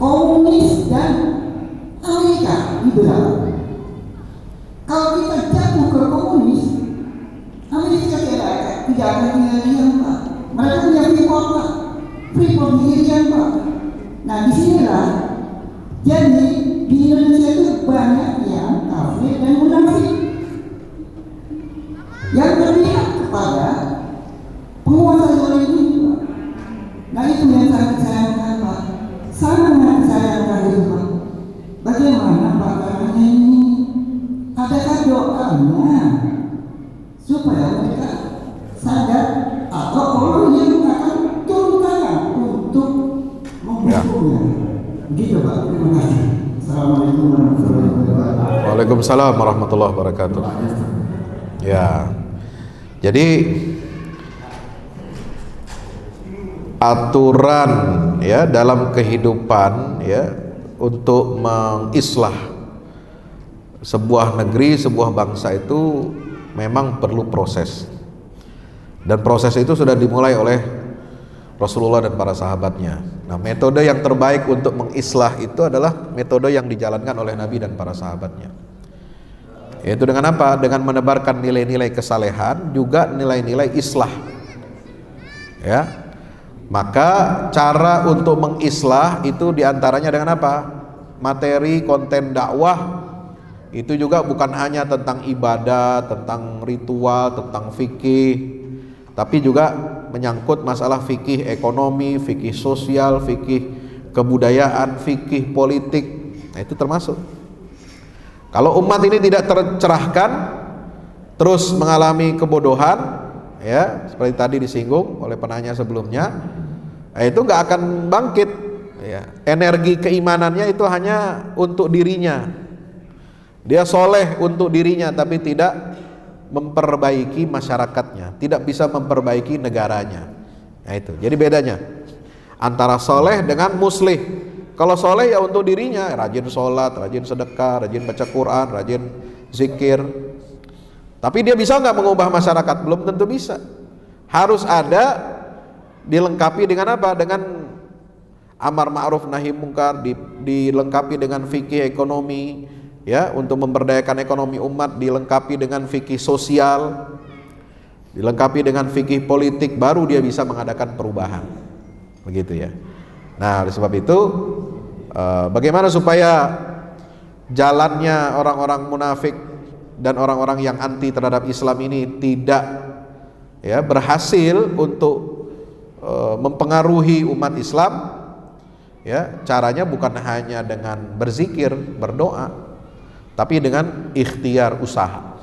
komunis dan Amerika liberal. Kalau kita jatuh ke komunis, Amerika tidak akan tinggal diam Pak. Mereka punya Freeport Pak, Freeport di Irian Pak. Nah disinilah, jadi di Indonesia itu banyak yang kafir dan munafik yang berpihak kepada penguasa zalim ini Pak. Nah itu yang sangat disayangkan Pak, sangat disayangkan itu Pak. Bagaimana Pak caranya ini? Adakah doanya supaya mereka sadar atau orang yang akan turun tangan untuk menghukumnya? Begitu Pak. Terima kasih. Assalamualaikum warahmatullahi wabarakatuh. Waalaikumsalam warahmatullahi wabarakatuh. Ya, jadi aturan ya dalam kehidupan ya untuk mengislah sebuah negeri, sebuah bangsa itu memang perlu proses. Dan proses itu sudah dimulai oleh Rasulullah dan para sahabatnya. Nah, metode yang terbaik untuk mengislah itu adalah metode yang dijalankan oleh Nabi dan para sahabatnya. Yaitu dengan apa? Dengan menebarkan nilai-nilai kesalehan, juga nilai-nilai islah. Ya. Maka cara untuk mengislah itu diantaranya dengan apa? Materi, konten dakwah itu juga bukan hanya tentang ibadah, tentang ritual, tentang fikih, tapi juga menyangkut masalah fikih ekonomi, fikih sosial, fikih kebudayaan, fikih politik. Nah, itu termasuk. Kalau umat ini tidak tercerahkan, terus mengalami kebodohan, ya seperti tadi disinggung oleh penanya sebelumnya, itu nggak akan bangkit. Ya, energi keimanannya itu hanya untuk dirinya. Dia soleh untuk dirinya tapi tidak memperbaiki masyarakatnya, tidak bisa memperbaiki negaranya. Nah itu, jadi bedanya antara soleh dengan muslih. Kalau soleh ya untuk dirinya, rajin sholat, rajin sedekah, rajin baca Quran, rajin zikir. Tapi dia bisa nggak mengubah masyarakat? Belum tentu bisa. Harus ada dilengkapi dengan apa? Dengan amar ma'ruf nahi mungkar, dilengkapi dengan fikih ekonomi, ya, untuk memberdayakan ekonomi umat, dilengkapi dengan fikih sosial, dilengkapi dengan fikih politik, baru dia bisa mengadakan perubahan. Begitu ya. Nah, oleh sebab itu bagaimana supaya jalannya orang-orang munafik dan orang-orang yang anti terhadap Islam ini tidak ya berhasil untuk mempengaruhi umat Islam, ya, caranya bukan hanya dengan berzikir, berdoa, tapi dengan ikhtiar usaha.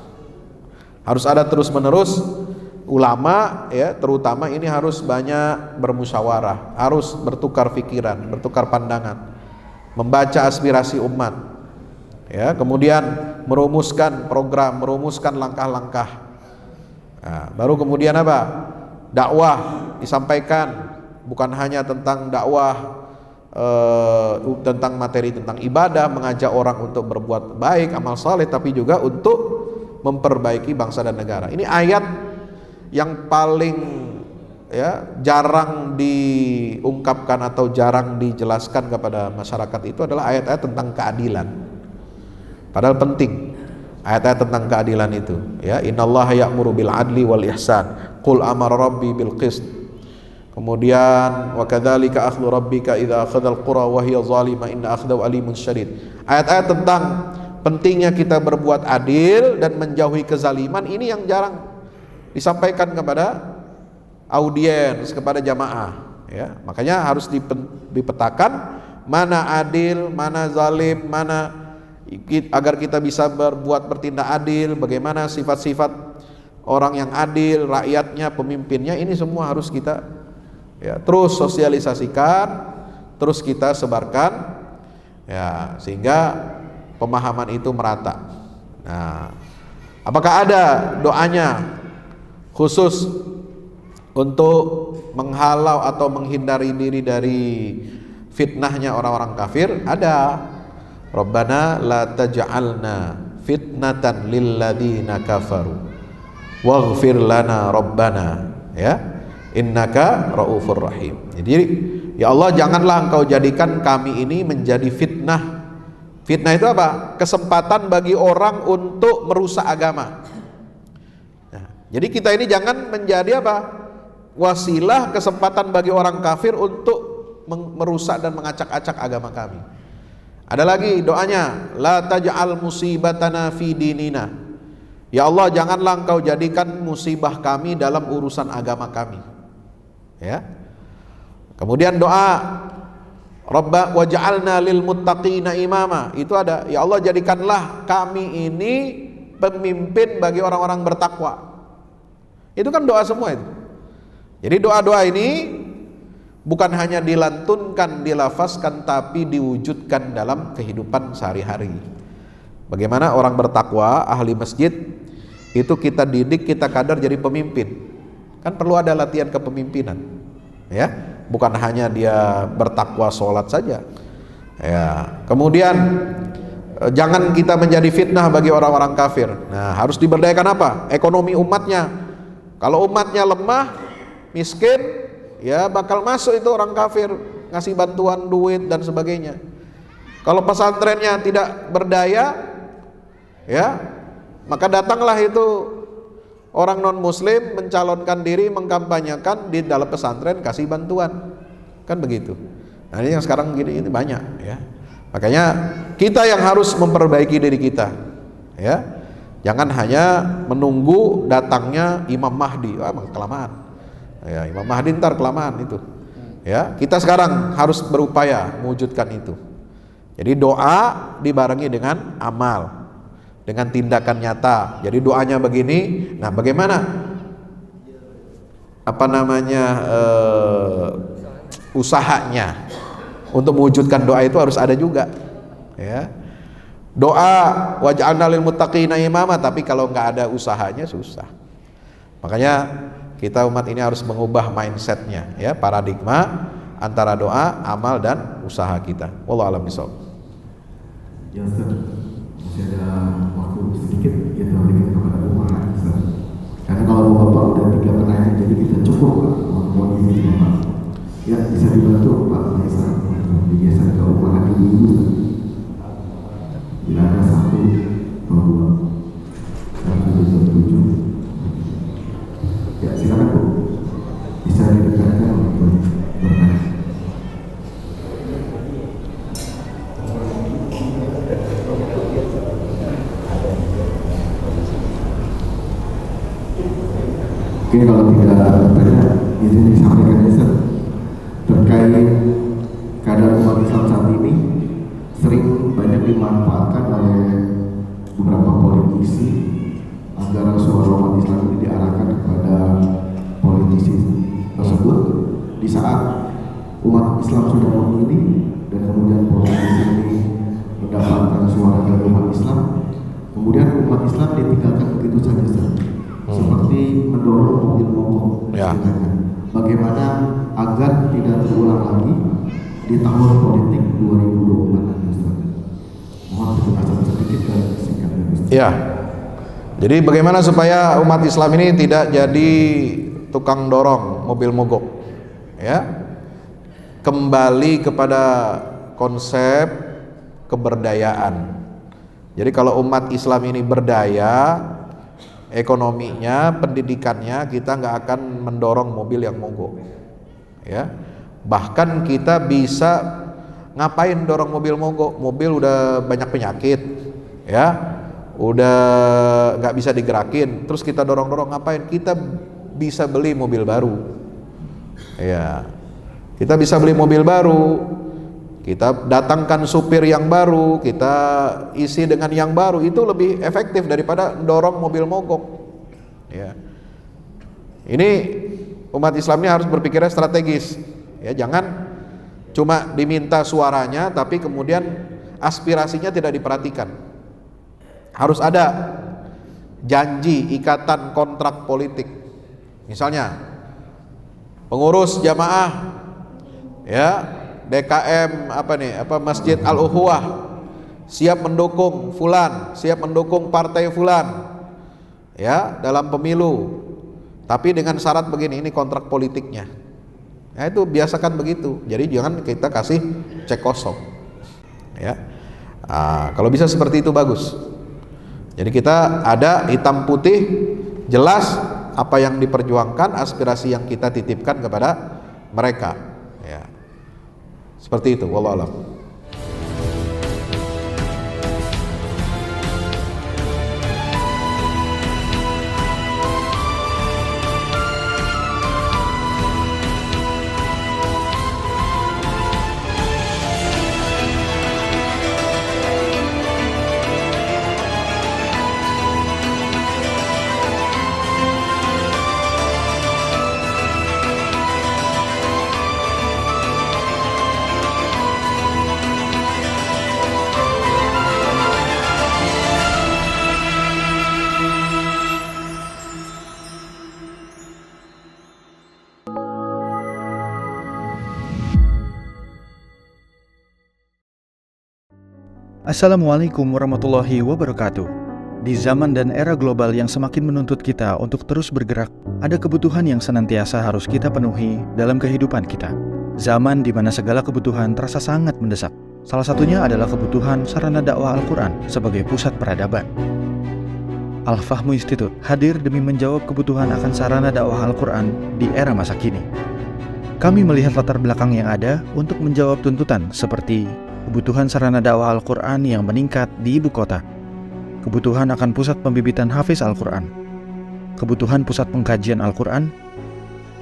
Harus ada terus-menerus ulama, ya, terutama ini harus banyak bermusyawarah, harus bertukar pikiran, bertukar pandangan, membaca aspirasi umat, ya, kemudian merumuskan program, merumuskan langkah-langkah. Nah, baru kemudian apa? Dakwah disampaikan, bukan hanya tentang dakwah tentang materi tentang ibadah, mengajak orang untuk berbuat baik, amal saleh, tapi juga untuk memperbaiki bangsa dan negara. Ini ayat yang paling ya jarang diungkapkan atau jarang dijelaskan kepada masyarakat itu adalah ayat-ayat tentang keadilan. Padahal penting ayat-ayat tentang keadilan itu, ya, innallaha ya'muru bil adli wal ihsan, qul amara rabbi bil qist. Kemudian wa kadzalika akhdhu rabbika idza akhadzal qura wa hiya zalimah inna akhdahu alimun syadid. Ayat-ayat tentang pentingnya kita berbuat adil dan menjauhi kezaliman ini yang jarang disampaikan kepada audiens, kepada jamaah, ya. Makanya harus dipetakan mana adil, mana zalim, mana, agar kita bisa bertindak adil, bagaimana sifat-sifat orang yang adil, rakyatnya, pemimpinnya, ini semua harus kita, ya, terus sosialisasikan, terus kita sebarkan, ya, sehingga pemahaman itu merata. Nah, apakah ada doanya khusus untuk menghalau atau menghindari diri dari fitnahnya orang-orang kafir? Ada. Rabbana la taj'alna fitnatan lilladzina kafaru waghfir lana rabbana, ya, innaka raufur rahim. Jadi ya Allah, janganlah engkau jadikan kami ini menjadi fitnah. Fitnah itu apa? Kesempatan bagi orang untuk merusak agama. Nah, jadi kita ini jangan menjadi apa? Wasilah, kesempatan bagi orang kafir untuk merusak dan mengacak-acak agama kami. Ada lagi doanya, la taj'al musibatana fi dinina. Ya Allah, janganlah engkau jadikan musibah kami dalam urusan agama kami. Ya. Kemudian doa, Rabba waj'alna lil muttaqina imama. Itu ada, ya Allah, jadikanlah kami ini pemimpin bagi orang-orang bertakwa. Itu kan doa semua itu. Jadi doa-doa ini bukan hanya dilantunkan, dilafazkan, tapi diwujudkan dalam kehidupan sehari-hari. Bagaimana orang bertakwa, ahli masjid, itu kita didik, kita kadar jadi pemimpin. Kan perlu ada latihan kepemimpinan, ya, bukan hanya dia bertakwa sholat saja, ya. Kemudian jangan kita menjadi fitnah bagi orang-orang kafir. Nah, harus diberdayakan apa? Ekonomi umatnya. Kalau umatnya lemah, miskin, ya bakal masuk itu orang kafir, ngasih bantuan duit dan sebagainya. Kalau pesantrennya tidak berdaya, ya, maka datanglah itu orang non muslim mencalonkan diri, mengkampanyekan di dalam pesantren, kasih bantuan, kan begitu. Nah, ini yang sekarang gini ini banyak, ya. Makanya kita yang harus memperbaiki diri kita, ya. Jangan hanya menunggu datangnya Imam Mahdi. Wah, kelamaan. Ya, Imam Mahdi ntar kelamaan itu. Ya, kita sekarang harus berupaya mewujudkan itu. Jadi doa dibarengi dengan amal, dengan tindakan nyata. Jadi doanya begini. Nah, bagaimana? Apa namanya? Usahanya untuk mewujudkan doa itu harus ada juga. Ya. Doa waj'alna lil muttaqina imama, tapi kalau nggak ada usahanya susah. Makanya Kita umat ini harus mengubah mindsetnya, ya, paradigma antara doa, amal dan usaha kita. Wallahu a'lam bishawab. Ya Ustaz, masih ada waktu sedikit kita berikan kepada umat Ustaz. Karena kalau Bapak udah 3 pertanyaan, jadi kita cukup Pak, mohon izin Bapak. Ya, bisa dibantu Pak Maisa, digeser ke umat lagi dulu Ustaz. Bila ada 1, 2, 1, 7. Ya, silakan Bu. Bisa didekatkan untuk bertanya. Oke, kalau tidak banyak, izin disampaikan Ustaz terkait keadaan umat Islam saat ini sering banyak dimanfaatkan oleh beberapa politisi agar suara umat Islam ini diarahkan kepada politisi tersebut di saat umat Islam sudah memilih dan kemudian politisi ini mendapatkan suara dari umat Islam, kemudian umat Islam ditinggalkan begitu saja seperti mendorong mobil mogok. Ya. Bagaimana agar tidak terulang lagi di tahun politik 2024 nanti Ustaz? Mohon penjelasan sedikit dan singkat dari Ustaz. Ya. Jadi bagaimana supaya umat Islam ini tidak jadi tukang dorong mobil mogok, ya? Kembali kepada konsep keberdayaan. Jadi kalau umat Islam ini berdaya, ekonominya, pendidikannya, kita nggak akan mendorong mobil yang mogok, ya. Bahkan kita bisa ngapain dorong mobil mogok? Mobil udah banyak penyakit, ya, udah nggak bisa digerakin, terus kita dorong-dorong ngapain? Kita bisa beli mobil baru, ya. Kita bisa beli mobil baru, kita datangkan supir yang baru, kita isi dengan yang baru, itu lebih efektif daripada dorong mobil mogok, ya. Ini umat Islam ini harus berpikirnya strategis, ya. Jangan cuma diminta suaranya tapi kemudian aspirasinya tidak diperhatikan. Harus ada janji, ikatan, kontrak politik. Misalnya pengurus jamaah, ya, DKM Masjid Al-Ukhuwah siap mendukung fulan, siap mendukung partai fulan, ya, dalam pemilu. Tapi dengan syarat begini, ini kontrak politiknya. Nah, itu biasakan begitu. Jadi jangan kita kasih cek kosong, ya. Kalau bisa seperti itu bagus. Jadi kita ada hitam putih, jelas apa yang diperjuangkan, aspirasi yang kita titipkan kepada mereka, ya. Seperti itu, wallahu a'lam. Assalamualaikum warahmatullahi wabarakatuh. Di zaman dan era global yang semakin menuntut kita untuk terus bergerak, ada kebutuhan yang senantiasa harus kita penuhi dalam kehidupan kita. Zaman di mana segala kebutuhan terasa sangat mendesak. Salah satunya adalah kebutuhan sarana dakwah Al-Quran sebagai pusat peradaban. Al-Fahmu Institute hadir demi menjawab kebutuhan akan sarana dakwah Al-Quran di era masa kini. Kami melihat latar belakang yang ada untuk menjawab tuntutan seperti kebutuhan sarana dakwah Al-Quran yang meningkat di ibu kota, kebutuhan akan pusat pembibitan hafiz Al-Quran, kebutuhan pusat pengkajian Al-Quran,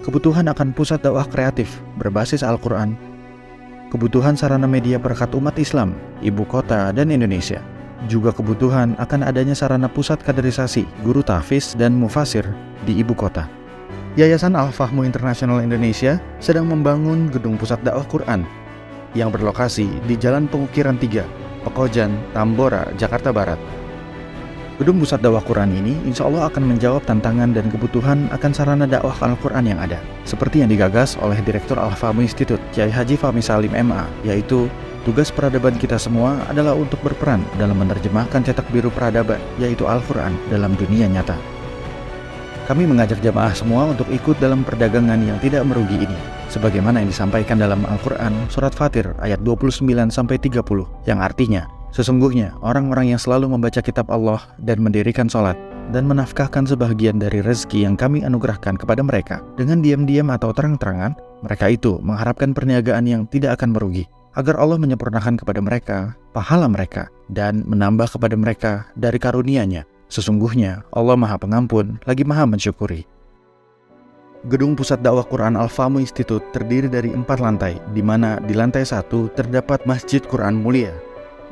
kebutuhan akan pusat dakwah kreatif berbasis Al-Quran, kebutuhan sarana media perekat umat Islam, ibu kota dan Indonesia, juga kebutuhan akan adanya sarana pusat kaderisasi guru tahfiz dan mufasir di ibu kota. Yayasan Al-Fahmu International Indonesia sedang membangun gedung pusat dakwah Quran yang berlokasi di Jalan Pengukiran 3, Pekojan, Tambora, Jakarta Barat. Gedung Pusat Dakwah Quran ini insya Allah akan menjawab tantangan dan kebutuhan akan sarana dakwah Al-Quran yang ada, seperti yang digagas oleh Direktur Al-Fahmu Institute, Kiai Haji Fahmi Salim MA, yaitu tugas peradaban kita semua adalah untuk berperan dalam menerjemahkan cetak biru peradaban, yaitu Al-Quran, dalam dunia nyata. Kami mengajak jamaah semua untuk ikut dalam perdagangan yang tidak merugi ini, sebagaimana yang disampaikan dalam Al-Quran Surat Fatir ayat 29-30, yang artinya, sesungguhnya orang-orang yang selalu membaca kitab Allah dan mendirikan sholat dan menafkahkan sebahagian dari rezeki yang kami anugerahkan kepada mereka dengan diam-diam atau terang-terangan, mereka itu mengharapkan perniagaan yang tidak akan merugi, agar Allah menyempurnakan kepada mereka pahala mereka dan menambah kepada mereka dari karunia-Nya. Sesungguhnya Allah Maha Pengampun lagi Maha Mensyukuri. Gedung Pusat Dakwah Quran Al-Fahmu Institute terdiri dari 4 lantai, di mana di lantai 1 terdapat Masjid Quran Mulia,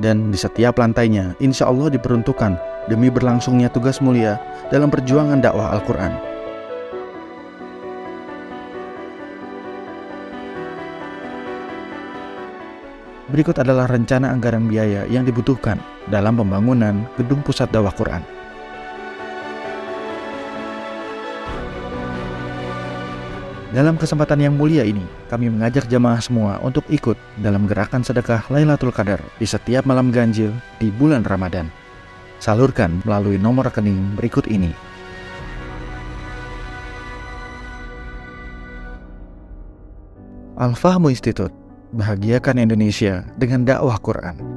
dan di setiap lantainya insya Allah diperuntukkan demi berlangsungnya tugas mulia dalam perjuangan dakwah Al-Quran. Berikut adalah rencana anggaran biaya yang dibutuhkan dalam pembangunan Gedung Pusat Dakwah Quran. Dalam kesempatan yang mulia ini, kami mengajak jamaah semua untuk ikut dalam gerakan sedekah Lailatul Qadar di setiap malam ganjil di bulan Ramadan. Salurkan melalui nomor rekening berikut ini. Al-Fahmu Institute, bahagiakan Indonesia dengan dakwah Quran.